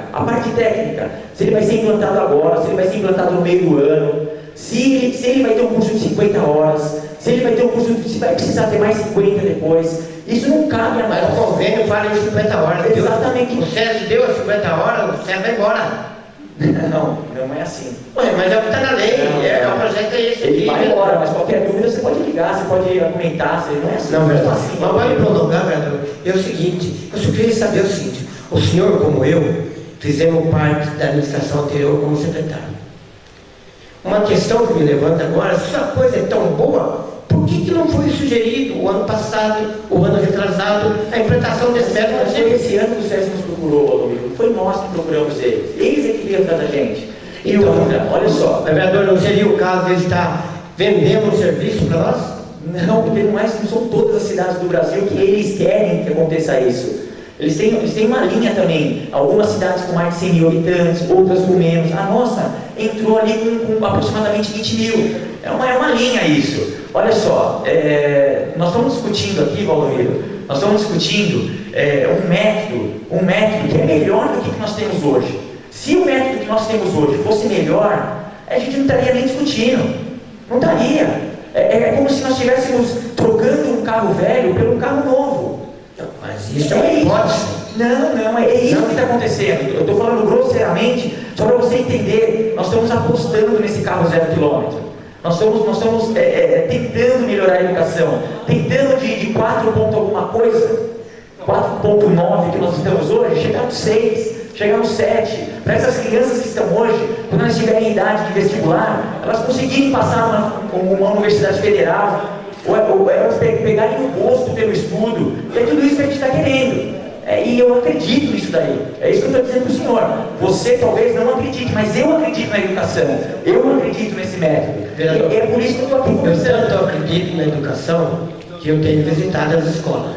se ele vai ser implantado agora, se ele vai ser implantado no meio do ano, se ele vai ter um curso de 50 horas, se ele vai ter um curso, se vai precisar ter mais 50 depois. Isso não cabe a nós. Mas o convênio fala em 50 horas. Exatamente. O Sérgio deu as 50 horas, o Sérgio vai embora. Não é assim. Ué, mas é o que está na lei, o projeto é esse. Ele vai embora, mas qualquer dúvida você pode ligar, você pode argumentar, não é assim. Não, é mas assim. mas vai me prolongar, vereador. É o seguinte, eu só queria saber o seguinte, o senhor como eu, fizemos parte da administração anterior como secretário. Uma questão que me levanta agora, se a coisa é tão boa, por que não foi sugerido o ano passado, o ano retrasado, a implantação desse método? Mas foi esse ano que o Sérgio nos procurou, Valdomiro. Foi nós que procuramos eles. Eles é que vieram atrás da gente. E Então, outra, olha só. Vereador, não seria o caso de ele estar vendendo um serviço para nós? Não, porque não são todas as cidades do Brasil que eles querem que aconteça isso. Eles têm uma linha também. Algumas cidades com mais de 100 mil habitantes, outras com menos. A nossa entrou ali com aproximadamente 20 mil. É uma linha isso. Olha só, nós estamos discutindo aqui, Valdomiro, nós estamos discutindo um método que é melhor do que nós temos hoje. Se o método que nós temos hoje fosse melhor, a gente não estaria nem discutindo. Não estaria. É como se nós estivéssemos trocando um carro velho por um carro novo. Mas isso é uma hipótese. Não, é isso que está acontecendo. Eu estou falando grosseiramente, só para você entender. Nós estamos apostando nesse carro 0 km. Nós estamos tentando melhorar a educação, tentando de 4 ponto alguma coisa, 4.9 que nós estamos hoje, chegar no 6, chegar no 7. Para essas crianças que estão hoje, quando elas tiverem idade de vestibular, elas conseguirem passar uma universidade federal, ou elas pegarem o gosto pelo estudo. É tudo isso que a gente está querendo. E eu acredito nisso daí. É isso que eu estou dizendo para o senhor. Você talvez não acredite, mas eu acredito na educação. Eu acredito nesse método. Vereador, É por isso que eu estou aqui eu conversando. tanto acredito na educação que eu tenho visitado as escolas.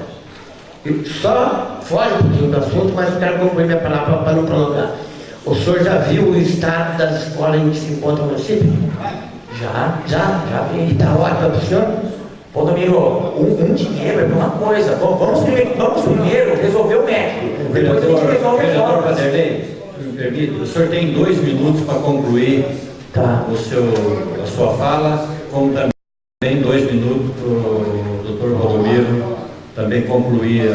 Só foge um pouquinho do assunto, mas eu quero concluir minha palavra para não prolongar. O senhor já viu o estado das escolas em que se encontra o município? Já vi. E está ótimo para o senhor? Valdomiro, um dinheiro é para uma coisa. Vamos primeiro resolver o método. Depois a gente resolve as Vereador obras. Vanderlei, me permite, o senhor tem 2 minutos para concluir a sua fala, como também 2 minutos para o doutor Valdomiro também concluir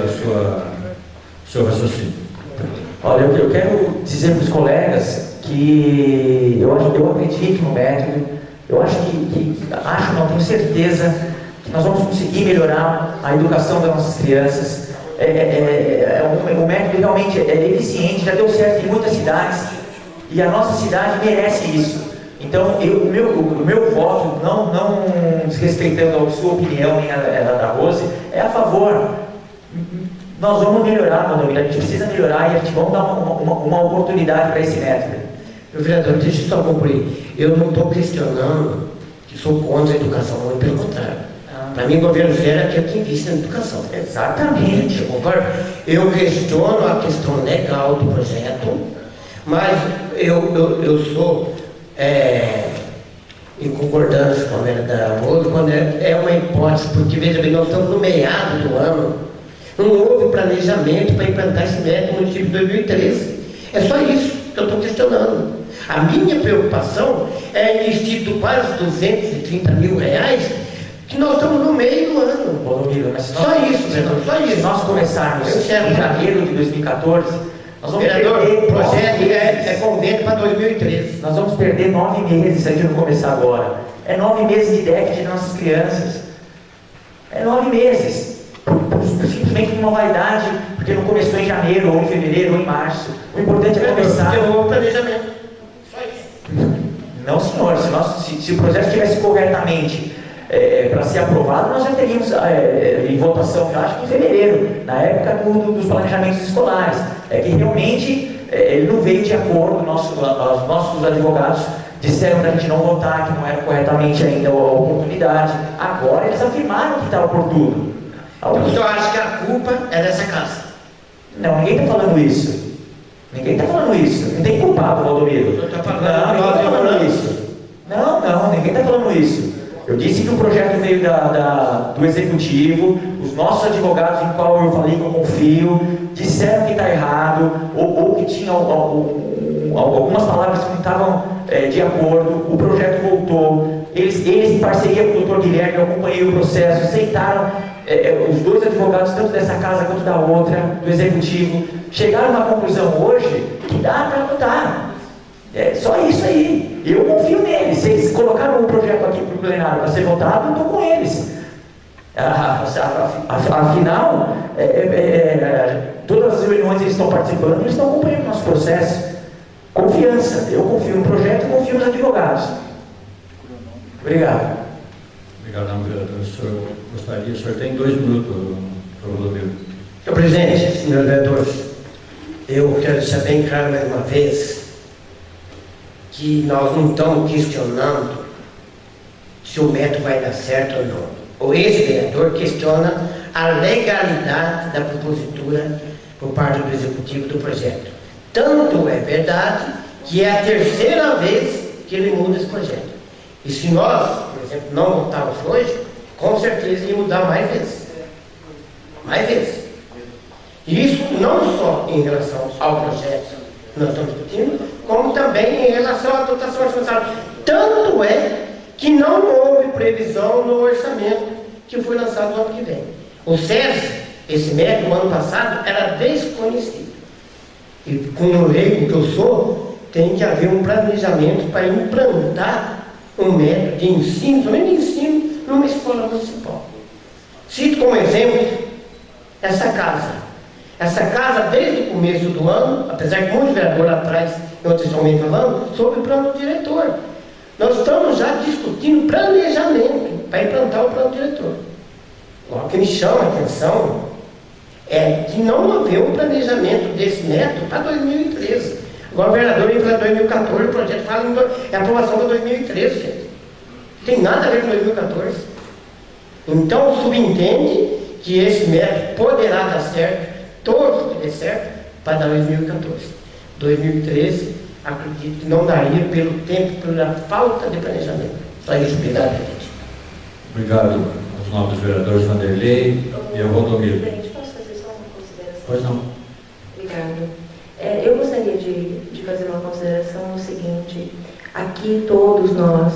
seu raciocínio. Olha, eu quero dizer para os colegas que eu acredito no método, eu acho não, tenho certeza que nós vamos conseguir melhorar a educação das nossas crianças. O método realmente é eficiente, já deu certo em muitas cidades e a nossa cidade merece isso. Então, o meu voto, não desrespeitando a sua opinião nem a da Rose, é a favor. Nós vamos melhorar, a gente precisa melhorar e a gente vai dar uma oportunidade para esse método. Meu vereador, deixa eu só concluir. Eu não estou questionando que sou contra a educação, não, pelo contrário. Para mim, o governo zero é aquele que investe na educação. Exatamente. Eu concordo. Eu questiono a questão legal do projeto, mas eu sou, em concordância com a vereadora Rose, quando é uma hipótese, porque, veja bem, nós estamos no meado do ano, não houve planejamento para implantar esse método no município de 2013. É só isso que eu estou questionando. A minha preocupação é investir quase 230 mil reais, que nós estamos no meio do ano. Mas só isso, vereador, só isso. Se nós começarmos em janeiro de 2014, nós vamos vereador, perder... o projeto é convênio para 2013. Nós vamos perder 9 meses se a gente não começar agora. É 9 meses de déficit de nossas crianças. É 9 meses. Simplesmente uma validade, porque não começou em janeiro, ou em fevereiro, ou em março. O importante é começar... Porque houve planejamento. Só isso. Não, senhor. Se o projeto estivesse corretamente para ser aprovado, nós já teríamos em votação, eu acho que em fevereiro, na época dos planejamentos escolares. É que realmente ele não veio de acordo, os nossos advogados disseram para a gente não votar, que não era corretamente ainda a oportunidade. Agora eles afirmaram que estava oportuno. Então eu acho que a culpa é dessa casa. Não, ninguém está falando isso. Ninguém está falando isso. Não tem culpado, Valdomiro. Não, ninguém está falando isso. Não, ninguém está falando isso. Eu disse que o projeto veio do Executivo, os nossos advogados, em qual eu falei que eu confio, disseram que está errado, ou que tinha algumas palavras que não estavam de acordo, o projeto voltou, eles em parceria com o Dr. Guilherme, eu acompanhei o processo, aceitaram, os dois advogados, tanto dessa casa quanto da outra, do Executivo, chegaram à conclusão hoje que dá para votar. É só isso aí. Eu confio neles. Se eles colocaram o projeto aqui para o plenário para ser votado, eu estou com eles. Afinal, todas as reuniões eles estão participando, eles estão acompanhando o nosso processo. Confiança. Eu confio no projeto e confio nos advogados. Obrigado. Obrigado, vereador. O senhor tem 2 minutos, Valdomiro. Senhor presidente, senhores vereadores, eu quero deixar bem claro mais uma vez que nós não estamos questionando se o método vai dar certo ou não. O ex-vereador questiona a legalidade da propositura por parte do Executivo do projeto. Tanto é verdade que é a 3ª vez que ele muda esse projeto. E se nós, por exemplo, não votarmos hoje, com certeza ia mudar mais vezes. Mais vezes. E isso não só em relação ao projeto que nós estamos discutindo, como também em relação à dotação orçamentária. Tanto é que não houve previsão no orçamento que foi lançado no ano que vem. O SESI, esse método, no ano passado, era desconhecido. E como leigo que eu sou, tem que haver um planejamento para implantar um método de ensino, também de ensino, numa escola municipal. Cito como exemplo essa casa. Essa casa, desde o começo do ano, apesar que muitos vereadores lá atrás, em outros momentos falando, sobre o plano diretor. Nós estamos já discutindo planejamento para implantar o plano diretor. O que me chama a atenção é que não havia um planejamento desse método para 2013. Agora o vereador entra em 2014, o projeto fala em aprovação para 2013, gente. Não tem nada a ver com 2014. Então subentende que esse método poderá dar certo, torço que dê certo, para 2014. 2013, acredito que não daria pelo tempo, pela falta de planejamento. Só isso, obrigado, gente. Obrigado aos nobres vereadores Vanderlei e ao Valdomiro. Presidente, posso fazer só uma consideração? Pois não. Obrigado. Eu gostaria de fazer uma consideração no seguinte: aqui todos nós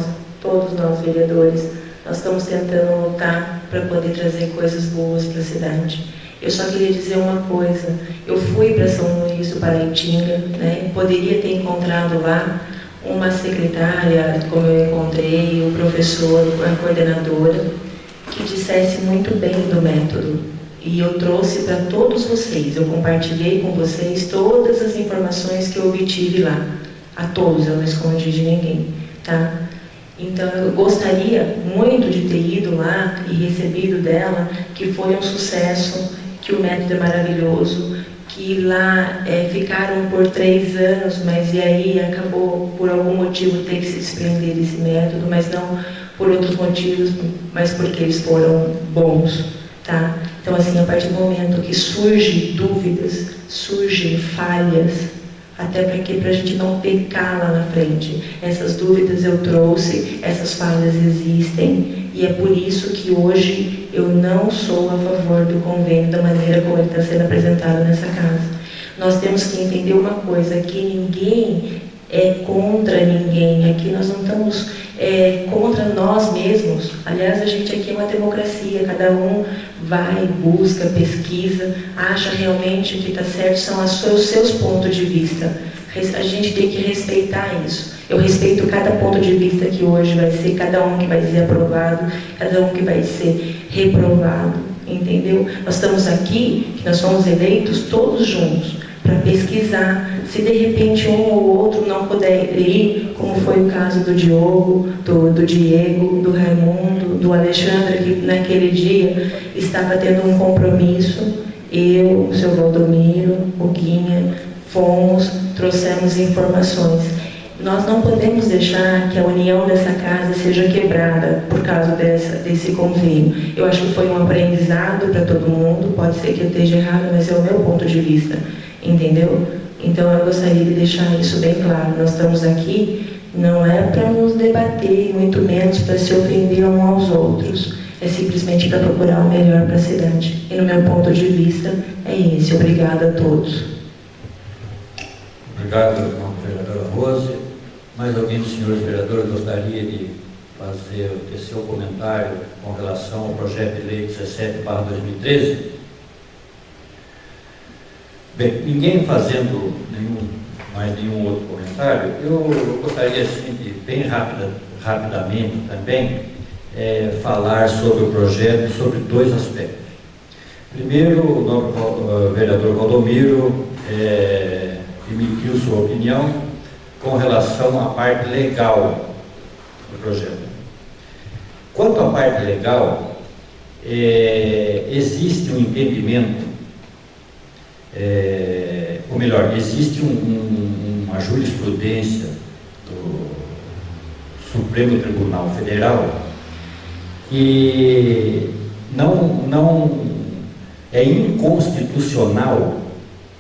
vereadores, nós estamos tentando lutar para poder trazer coisas boas para a cidade. Eu só queria dizer uma coisa. Eu fui para São Luís do Paraitinga, né? Poderia ter encontrado lá uma secretária, como eu encontrei, o professor, a coordenadora, que dissesse muito bem do método. E eu trouxe para todos vocês, eu compartilhei com vocês todas as informações que eu obtive lá. A todos, eu não escondi de ninguém, tá? Então, eu gostaria muito de ter ido lá e recebido dela que foi um sucesso, que o método é maravilhoso, que lá ficaram por 3 anos, mas e aí acabou por algum motivo ter que se desprender desse método, mas não por outros motivos, mas porque eles foram bons, tá? Então, assim, a partir do momento que surgem dúvidas, surgem falhas, até para a gente não pecar lá na frente. Essas dúvidas eu trouxe, essas falhas existem, e é por isso que hoje eu não sou a favor do convênio da maneira como ele está sendo apresentado nessa casa. Nós temos que entender uma coisa, que ninguém é contra ninguém, aqui nós não estamos contra nós mesmos. Aliás, a gente aqui é uma democracia, cada um vai, busca, pesquisa, acha realmente que está certo, são os seus pontos de vista. A gente tem que respeitar isso. Eu respeito cada ponto de vista que hoje vai ser, cada um que vai ser aprovado, cada um que vai ser reprovado, entendeu? Nós estamos aqui, que nós somos eleitos todos juntos, para pesquisar. Se de repente um ou outro não puder ir, como foi o caso do Diogo, do Diego, do Raimundo, do Alexandre, que naquele dia estava tendo um compromisso, eu, o seu Valdomiro, o Guinha, fomos, trouxemos informações. Nós não podemos deixar que a união dessa casa seja quebrada por causa desse convênio. Eu acho que foi um aprendizado para todo mundo, pode ser que eu esteja errado, mas é o meu ponto de vista, entendeu? Então eu gostaria de deixar isso bem claro. Nós estamos aqui, não é para nos debater, muito menos para se ofender uns aos outros. É simplesmente para procurar o melhor para a cidade. E no meu ponto de vista é esse. Obrigada a todos. Obrigado, vereadora Rose. Mais alguém dos senhores vereadores gostaria de fazer o seu comentário com relação ao projeto de lei 17/2013? Bem, ninguém fazendo mais nenhum outro comentário, eu gostaria, assim, de, bem rapidamente também, falar sobre o projeto, sobre 2 aspectos. Primeiro, o nobre vereador Valdomiro emitiu sua opinião com relação à parte legal do projeto. Quanto à parte legal, existe um entendimento, ou melhor, existe uma jurisprudência do Supremo Tribunal Federal que não é inconstitucional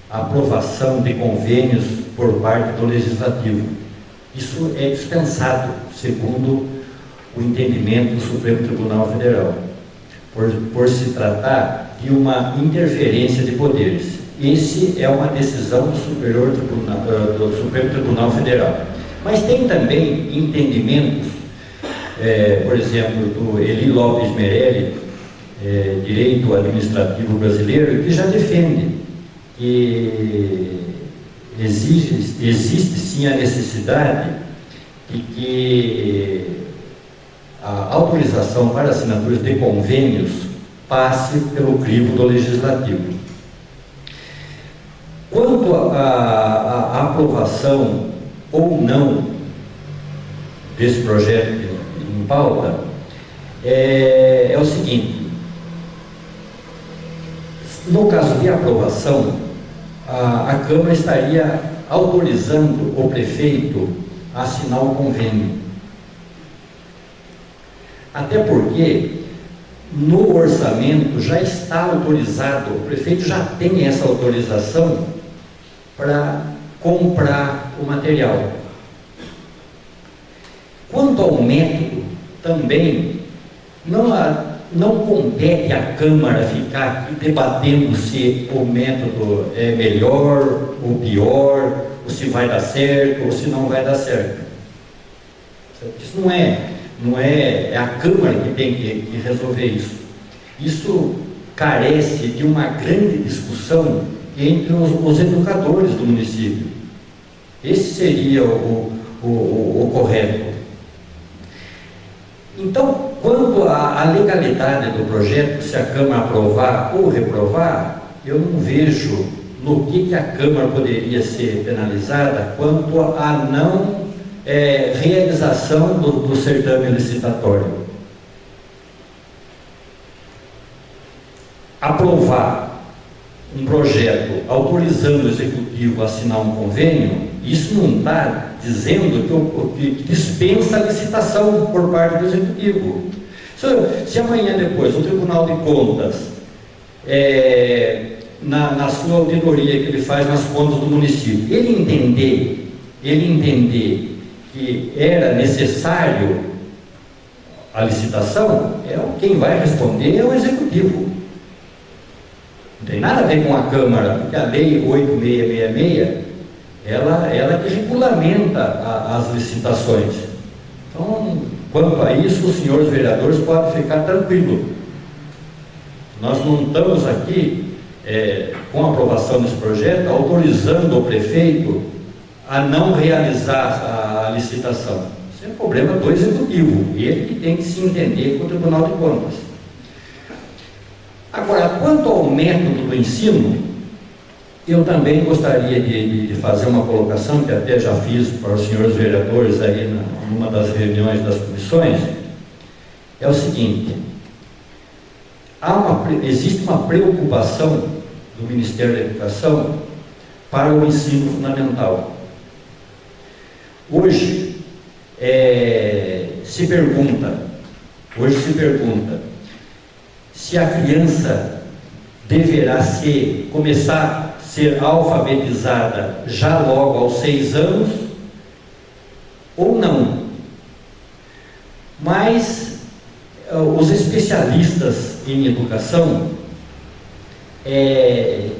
a aprovação de convênios por parte do Legislativo. Isso é dispensado, segundo o entendimento do Supremo Tribunal Federal, por se tratar de uma interferência de poderes. Esse é uma decisão do Supremo Tribunal Federal. Mas tem também entendimentos, por exemplo, do Eli Lopes Merelli, Direito Administrativo Brasileiro, que já defende que existe sim a necessidade de que a autorização para assinaturas de convênios passe pelo crivo do Legislativo. Quanto à aprovação ou não desse projeto em pauta, é o seguinte: no caso de aprovação, a Câmara estaria autorizando o prefeito a assinar o convênio. Até porque no orçamento já está autorizado, o prefeito já tem essa autorização para comprar o material. Quanto ao método, também não compete à Câmara ficar debatendo se o método é melhor ou pior, ou se vai dar certo ou se não vai dar certo. Isso não é a Câmara que tem que resolver isso. Isso carece de uma grande discussão entre os educadores do município. Esse seria o correto. Então, quanto à legalidade do projeto, se a Câmara aprovar ou reprovar, eu não vejo no que a Câmara poderia ser penalizada quanto à não realização do certame licitatório. Aprovar um projeto autorizando o Executivo a assinar um convênio, isso não está dizendo que dispensa a licitação por parte do Executivo. Se amanhã depois o Tribunal de Contas, na sua auditoria que ele faz nas contas do município, ele entender que era necessário a licitação, quem vai responder é o Executivo. Não tem nada a ver com a Câmara, porque a Lei 8666, ela que regulamenta as licitações. Então, quanto a isso, os senhores vereadores podem ficar tranquilos. Nós não estamos aqui, com a aprovação desse projeto, autorizando o prefeito a não realizar a licitação. Isso é um problema do Executivo, ele que tem que se entender com o Tribunal de Contas. Agora, quanto ao método do ensino, eu também gostaria de fazer uma colocação, que até já fiz para os senhores vereadores aí numa das reuniões das comissões, é o seguinte: existe uma preocupação do Ministério da Educação para o ensino fundamental. Hoje se pergunta se a criança deverá começar a ser alfabetizada já logo aos 6 anos ou não. Mas os especialistas em educação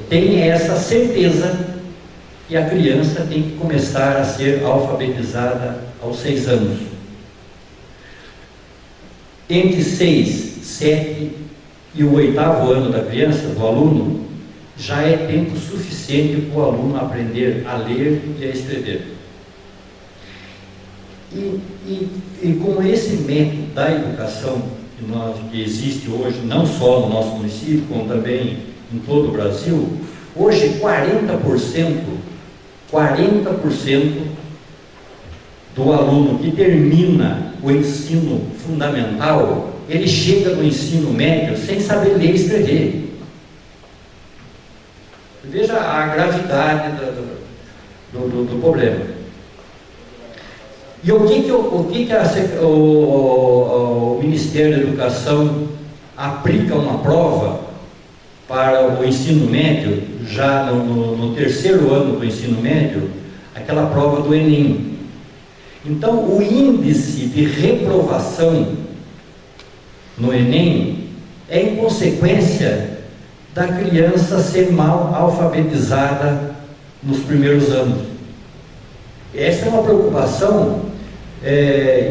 têm essa certeza que a criança tem que começar a ser alfabetizada aos 6 anos. Entre 6, 7 e o 8º ano da criança, do aluno, já é tempo suficiente para o aluno aprender a ler e a escrever. E com esse método da educação que existe hoje, não só no nosso município, como também em todo o Brasil, hoje 40% do aluno que termina o ensino fundamental, ele chega no ensino médio sem saber ler e escrever. Veja a gravidade do problema. E o Ministério da Educação aplica uma prova para o ensino médio, já no 3º ano do ensino médio, aquela prova do Enem. Então, o índice de reprovação no Enem é em consequência da criança ser mal alfabetizada nos primeiros anos. Essa é uma preocupação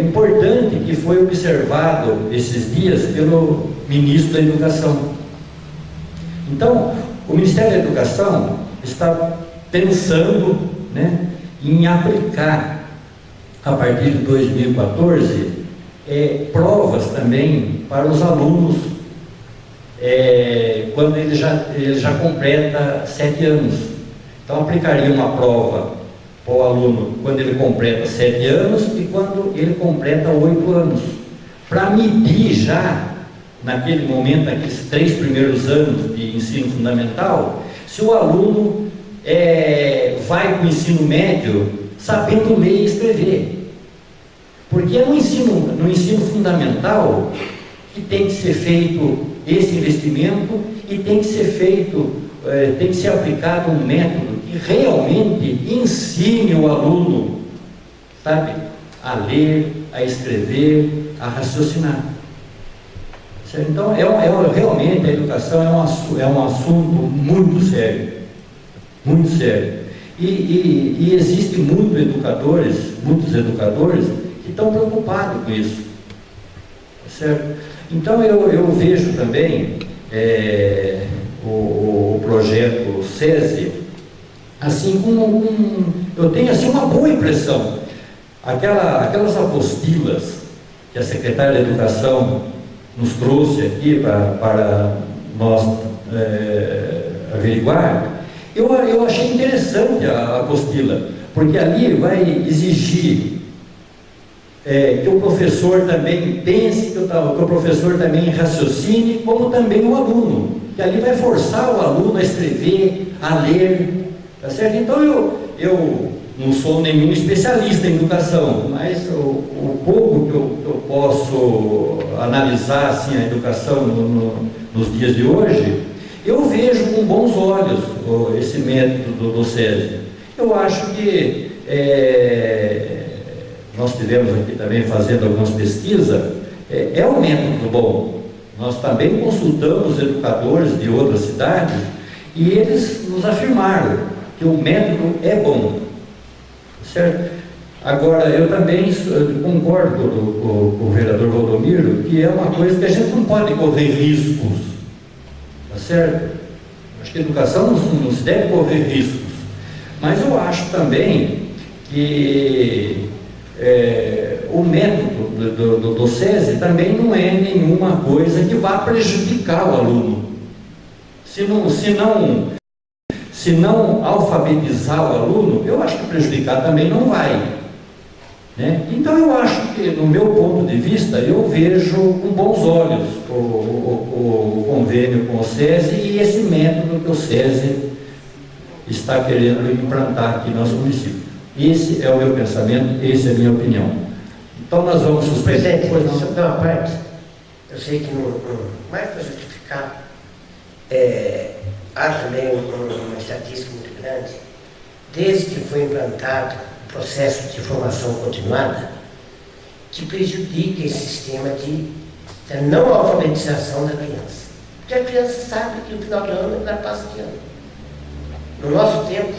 importante que foi observado esses dias pelo ministro da Educação. Então, o Ministério da Educação está pensando, em aplicar, a partir de 2014, provas também para os alunos quando ele já completa 7 anos. Então, aplicaria uma prova para o aluno quando ele completa 7 anos e quando ele completa 8 anos, para medir já, naquele momento, aqueles 3 primeiros anos de ensino fundamental, se o aluno vai para o ensino médio sabendo ler e escrever. Porque é no ensino fundamental que tem que ser feito esse investimento e tem que ser aplicado um método que realmente ensine o aluno, sabe, a ler, a escrever, a raciocinar. Certo? Então, realmente a educação é um assunto muito sério, muito sério. E existem muitos educadores que estão preocupados com isso, certo? Então eu vejo também o projeto SESI, assim eu tenho assim uma boa impressão. Aquelas apostilas que a secretária da Educação nos trouxe aqui para nós averiguar, eu achei interessante a apostila, porque ali vai exigir que o professor também pense, que o professor também raciocine, como também o aluno, que ali vai forçar o aluno a escrever, a ler, tá certo? Então eu não sou nenhum especialista em educação, mas o pouco que eu posso analisar assim, a educação nos dias de hoje, eu vejo com bons olhos esse método do SESI. Eu acho que nós tivemos aqui também fazendo algumas pesquisas, é um método bom. Nós também consultamos educadores de outras cidades e eles nos afirmaram que o método é bom, certo? Agora, eu também concordo com o vereador Valdomiro que é uma coisa que a gente não pode correr riscos, tá certo? Acho que a educação não se deve correr riscos, mas eu acho também que o método do SESI também não é nenhuma coisa que vá prejudicar o aluno. Se não alfabetizar o aluno, eu acho que prejudicar também não vai, né? Então eu acho que, no meu ponto de vista, eu vejo com bons olhos o convênio com o SESI e esse método que o SESI está querendo implantar aqui no nosso município. Esse é o meu pensamento, essa é a minha opinião. Então nós vamos suspender. Presidente, deixa eu dar uma parte. Eu sei que não mais para justificar, há também uma estatística muito grande. Desde que foi implantado o processo de formação continuada, que prejudica esse sistema de não alfabetização da criança. Porque a criança sabe que no final de ano ela passa de ano. No nosso tempo,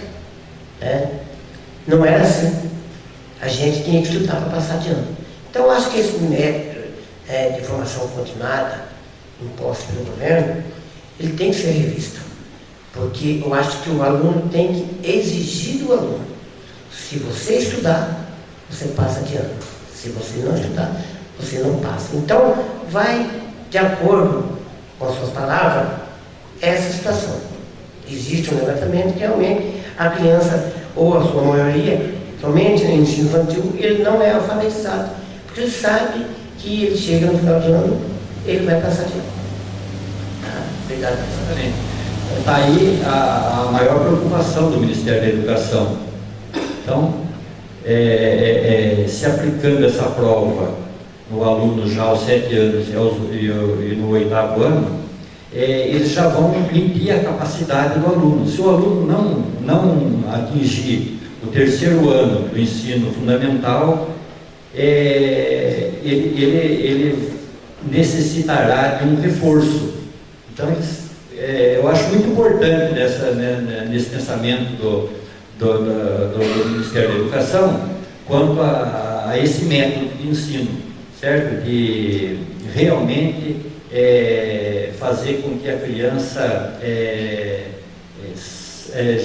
não era assim. A gente tinha que estudar para passar de ano. Então, eu acho que esse método de formação continuada, imposto pelo governo, ele tem que ser revisto. Porque eu acho que o aluno tem que exigir do aluno. Se você estudar, você passa de ano. Se você não estudar, você não passa. Então, vai de acordo com as suas palavras, essa situação. Existe um levantamento que realmente a criança, ou a sua maioria, somente no ensino infantil, ele não é alfabetizado. Porque ele sabe que ele chega no final de ano, ele vai passar de ano. Obrigado. Está aí a maior preocupação do Ministério da Educação. Então, se aplicando essa prova no aluno já aos 7 anos e no 8º ano, eles já vão medir a capacidade do aluno. Se o aluno não atingir o 3º ano do ensino fundamental, ele necessitará de um reforço. Então, eu acho muito importante nesse pensamento do Ministério da Educação quanto a esse método de ensino, certo? De realmente fazer com que a criança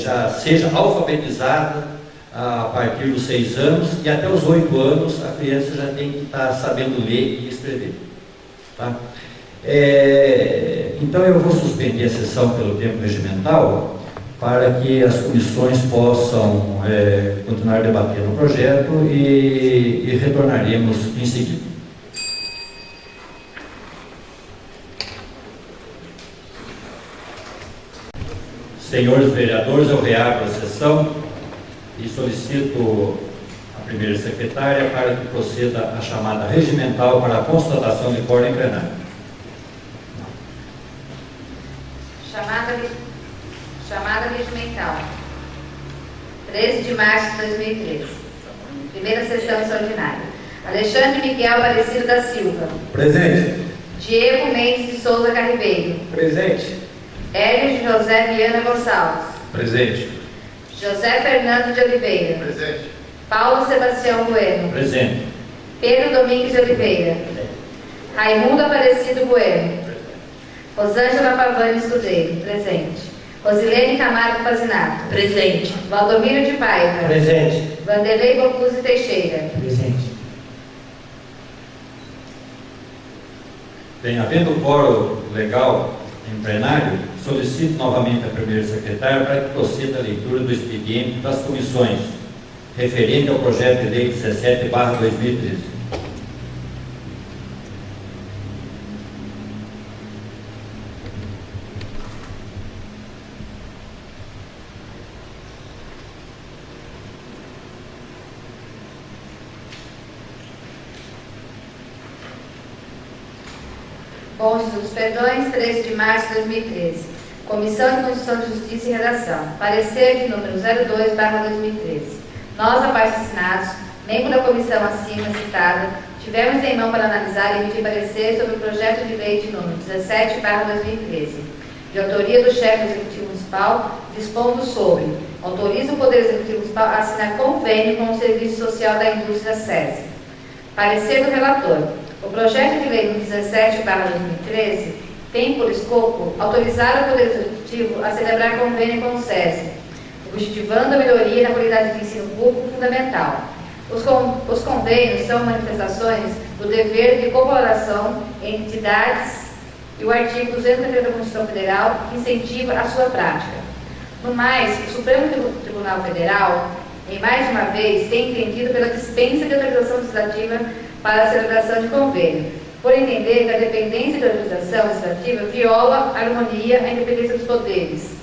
já seja alfabetizada a partir dos 6 anos e até os 8 anos a criança já tem que estar sabendo ler e escrever, tá? Então eu vou suspender a sessão pelo tempo regimental para que as comissões possam continuar debatendo o projeto e retornaremos em seguida. Senhores vereadores, eu reabro a sessão e solicito a primeira secretária para que proceda a chamada regimental para a constatação de quórum em plenário. Chamada regimental. 13 de março de 2013. Primeira sessão extraordinária. Alexandre Miguel Aparecido da Silva. Presente. Diego Mendes de Souza Carribeiro. Presente. Hélio José Viana Gonçalves. Presente. José Fernando de Oliveira. Presente. Paulo Sebastião Bueno. Presente. Pedro Domingues de Oliveira. Raimundo Aparecido Bueno. Rosângela Pavani Escudeiro, presente. Rosilene Camargo Pazinato, Presente. Valdomiro de Paiva, Presente. Vanderlei Bocuse Teixeira. Presente. Bem, havendo quórum legal em plenário, solicito novamente a primeira secretária para que proceda a leitura do expediente das comissões, referente ao projeto de lei 17/2013. Pontos dos Perdões, 13 de março de 2013. Comissão de Constituição, Justiça e Redação. Parecer de número 02/2013. Nós, abaixo-assinados, membro da comissão acima citada, tivemos em mão para analisar e emitir parecer sobre o projeto de lei de número 17/2013, de autoria do chefe do Executivo Municipal, dispondo sobre: autoriza o Poder Executivo Municipal a assinar convênio com o Serviço Social da Indústria SESI. Parecer do relator. O projeto de lei número 17/2013 tem por escopo autorizar o Poder Executivo a celebrar convênio com o SESI, objetivando a melhoria na qualidade de ensino público fundamental. Os convênios são manifestações do dever de colaboração entre entidades e o artigo 230 da Constituição Federal que incentiva a sua prática. No mais, o Supremo Tribunal Federal, em mais de uma vez, tem entendido pela dispensa de autorização legislativa para a celebração de convênio, por entender que a dependência de autorização legislativa viola a harmonia e a independência dos poderes.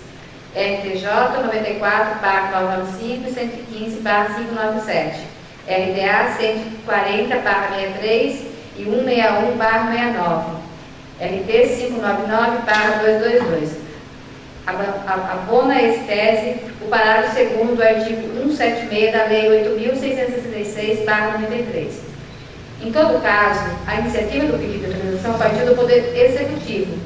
RTJ 94/995 e 115/597. RDA 140/63 e 161/69. RT 599/222. Abona esse tese o parágrafo 2º do artigo 176 da Lei 8.666/93. Em todo caso, a iniciativa do pedido de autorização partiu do Poder Executivo,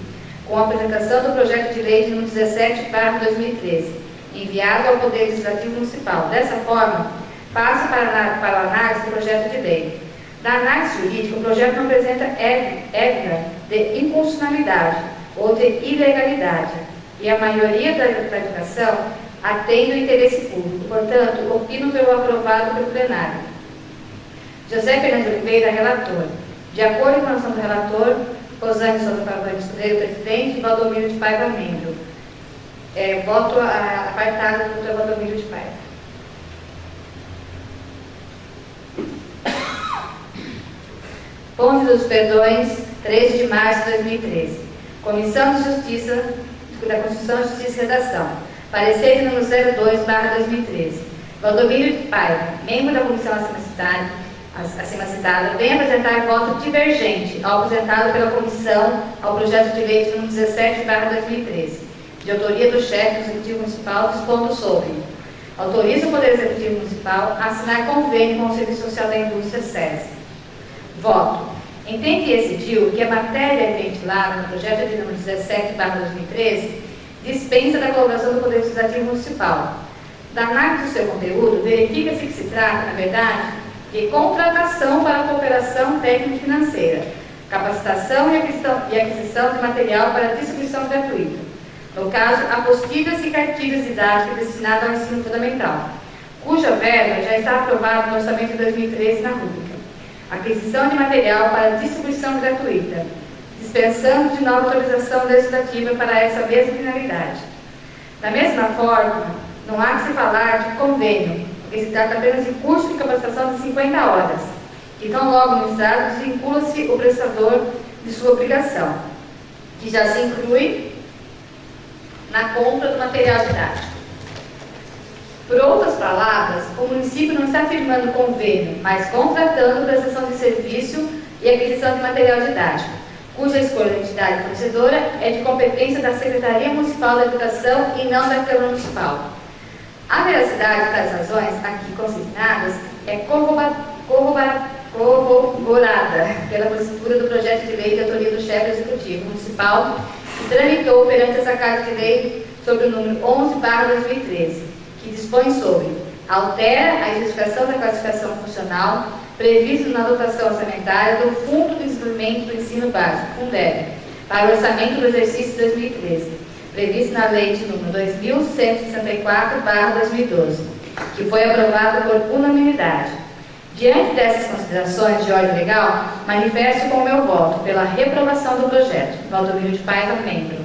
com a apresentação do projeto de lei de número 17/2013, enviado ao Poder Legislativo Municipal. Dessa forma, passa para a análise do projeto de lei. Na análise jurídica, o projeto não apresenta ébria de inconstitucionalidade ou de ilegalidade, e a maioria da educação atende ao interesse público. Portanto, opino pelo aprovado pelo plenário. José Fernando Oliveira, relator. De acordo com a noção do relator, Rosângela Souza Pavani Escudeiro, presidente, e Valdomiro de Paiva, membro. Voto apartado do Dr. Valdomiro de Paiva. Ponte dos Perdões, 13 de março de 2013. Comissão de Justiça, da Constituição, Justiça e Redação. Parecer de número 02/2013. Valdomiro de Paiva, membro da comissão acima citada, vem apresentar voto divergente ao apresentado pela comissão ao projeto de lei de número 17/2013, de autoria do chefe do Executivo Municipal, dispondo sobre: autoriza o Poder Executivo Municipal a assinar convênio com o Serviço Social da Indústria SESI. Voto. Entende e decidiu que a matéria ventilada no projeto de número 17/2013 dispensa da colaboração do Poder Legislativo Municipal. Da análise do seu conteúdo, verifica-se que se trata, na verdade, de contratação para cooperação técnico-financeira, capacitação e aquisição de material para distribuição gratuita. No caso, apostilas e cartilhas didáticas destinadas ao ensino fundamental, cuja verba já está aprovada no orçamento de 2013 na Rúbrica. Aquisição de material para distribuição gratuita, dispensando de nova autorização legislativa para essa mesma finalidade. Da mesma forma, não há que se falar de convênio, porque se trata apenas de curso de capacitação de 50 horas, que tão logo ministrado desvincula-se o prestador de sua obrigação, que já se inclui na compra do material didático. Por outras palavras, o município não está firmando convênio, mas contratando prestação de serviço e aquisição de material didático, cuja escolha da entidade fornecedora é de competência da Secretaria Municipal da Educação e não da Câmara Municipal. A veracidade das razões aqui consignadas é corroborada pela procedura do projeto de lei de autoria do chefe executivo municipal que tramitou perante essa Casa de Lei sobre o número 11/2013, que dispõe sobre: altera a justificação da classificação funcional previsto na dotação orçamentária do Fundo de Desenvolvimento do Ensino Básico, Fundeb, para o orçamento do exercício 2013, previsto na Lei de número 2164/2012, que foi aprovado por unanimidade. Diante dessas considerações de ordem legal, manifesto com o meu voto pela reprovação do projeto. Valdomiro de Paiva, membro.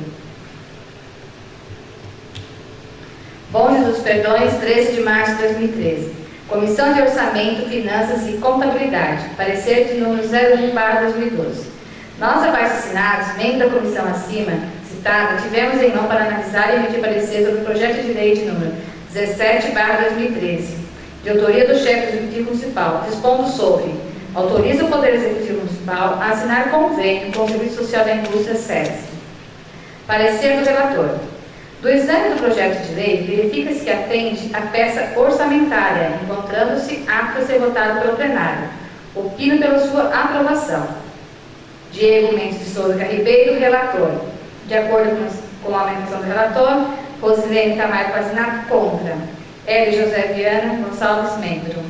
Bonde dos Perdões, 13 de março de 2013. Comissão de Orçamento, Finanças e Contabilidade. Parecer de número 01/2012. Nós, abaixo-assinados, membros da comissão acima citada, tivemos em mão para analisar e emitir parecer sobre o projeto de lei de número 17/2013, de autoria do chefe do Executivo Municipal, dispondo sobre: autoriza o Poder Executivo Municipal a assinar convênio com o Serviço Social da Indústria, SESC. Parecer do relator. Do exame do projeto de lei, verifica-se que atende à peça orçamentária, encontrando-se apto a ser votado pelo plenário. Opino pela sua aprovação. Diego Mendes de Souza Carribeiro, relator. De acordo com a aumentação do relator, Rosilene Camargo Pazinato, contra. Hélio José Viana Gonçalves, membro.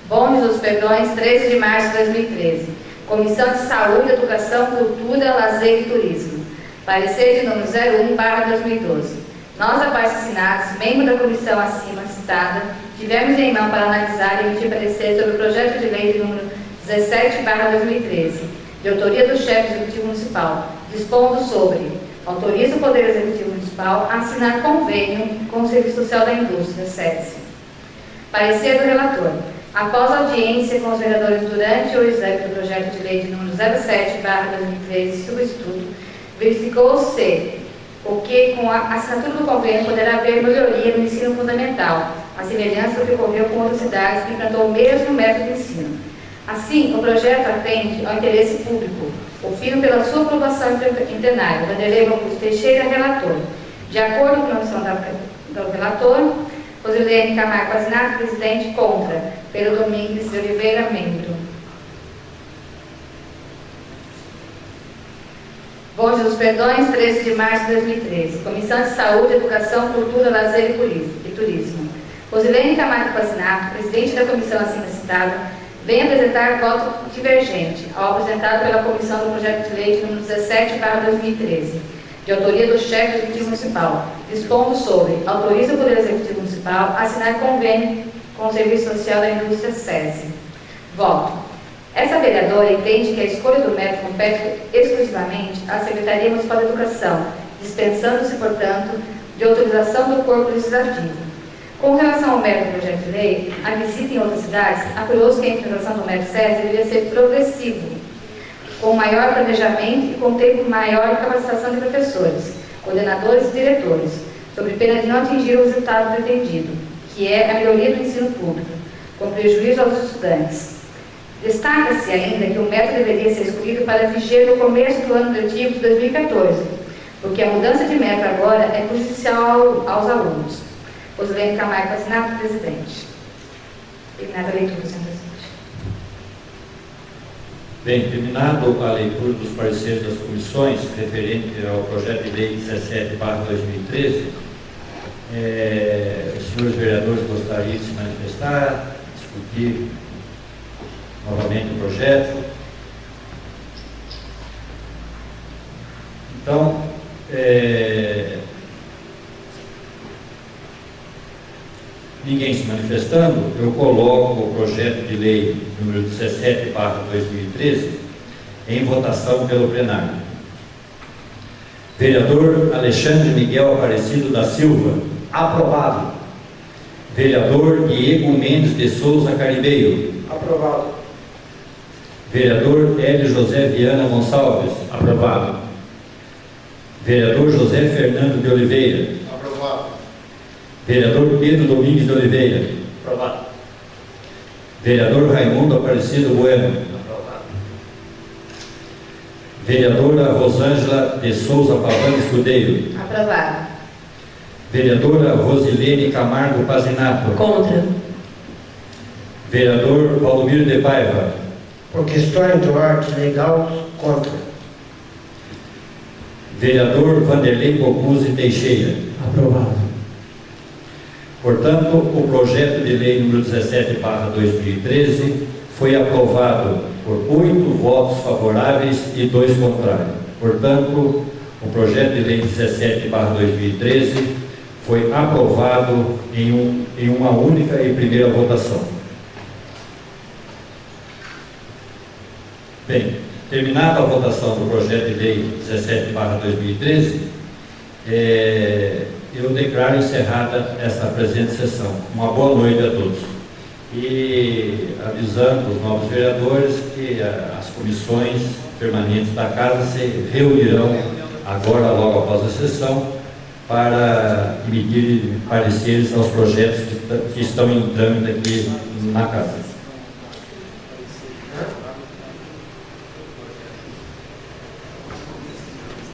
Bonde dos Perdões, 13 de março de 2013. Comissão de Saúde, Educação, Cultura, Lazer e Turismo. Parecer de número 01/2012. Nós, abaixo-assinados, membros da comissão acima citada, tivemos em mão para analisar e emitir parecer sobre o projeto de lei de número 17/2013, de autoria do chefe do Executivo Municipal, dispondo sobre: autoriza o Poder Executivo Municipal a assinar convênio com o Serviço Social da Indústria, SESC. Parecer do relator. Após audiência com os vereadores durante o exame do projeto de lei de número 07/2013, substituto, verificou-se o que, com a assinatura do convênio, poderá haver melhoria no ensino fundamental, a semelhança do que ocorreu com outras cidades que implantou o mesmo método de ensino. Assim, o projeto atende ao interesse público. Opino pela sua aprovação em plenário. Vanderlei Augusto Teixeira, relator. De acordo com a opção do relator, Rosilene Camargo Pazinato, presidente, contra. Pedro Domingues de Oliveira, membro. Bonde dos Perdões, 13 de março de 2013. Comissão de Saúde, Educação, Cultura, Lazer e Turismo. Rosilene Camargo Pazinato, presidente da comissão acima citada, vem apresentar voto divergente ao apresentado pela comissão do projeto de lei de número 17/2013, de autoria do chefe do Executivo Municipal, dispondo sobre: autoriza o Poder Executivo Municipal a assinar convênio com o Serviço Social da Indústria, SESC. Voto. Essa vereadora entende que a escolha do método compete exclusivamente à Secretaria Municipal da Educação, dispensando-se, portanto, de autorização do Corpo Legislativo. Com relação ao método do projeto de lei, a visita em outras cidades apurou-se que a implementação do método SESC deveria ser progressivo, com maior planejamento e com tempo maior de capacitação de professores, coordenadores e diretores, sob pena de não atingir o resultado pretendido, que é a melhoria do ensino público, com prejuízo aos estudantes. Destaca-se ainda que o método deveria ser escolhido para vigir no começo do ano letivo de 2014, porque a mudança de método agora é prejudicial aos alunos. Rosilene Camargo Pazinato, presidente. Terminada a leitura, senhor presidente. Bem, terminado a leitura dos pareceres das comissões referente ao projeto de lei 17/2013, os senhores vereadores gostariam de se manifestar, discutir novamente o projeto. Então, ninguém se manifestando, eu coloco o projeto de lei número 17/2013 em votação pelo plenário. Vereador Alexandre Miguel Aparecido da Silva. Aprovado. Vereador Diego Mendes de Souza Caribeiro. Aprovado. Vereador Hélio José Viana Gonçalves. Aprovado. Vereador José Fernando de Oliveira. Aprovado. Vereador Pedro Domingues de Oliveira. Aprovado. Vereador Raimundo Aparecido Bueno. Aprovado. Vereadora Rosângela de Souza Pavani Escudeiro. Aprovado. Vereadora Rosilene Camargo Pazinato. Contra. Vereador Valdomiro de Paiva. Por questões de ordem legal, contra. Vereador Vanderlei Cocuzzi Teixeira. Aprovado. Portanto, o projeto de lei número 17/2013 foi aprovado por 8 votos favoráveis e 2 contrários. Portanto, o projeto de lei 17/2013 foi aprovado em uma única e primeira votação. Bem, terminada a votação do projeto de lei 17/2013, eu declaro encerrada esta presente sessão. Uma boa noite a todos. E avisando os novos vereadores que as comissões permanentes da Casa se reunirão agora, logo após a sessão, para emitir pareceres aos projetos que estão em trâmite aqui na Casa.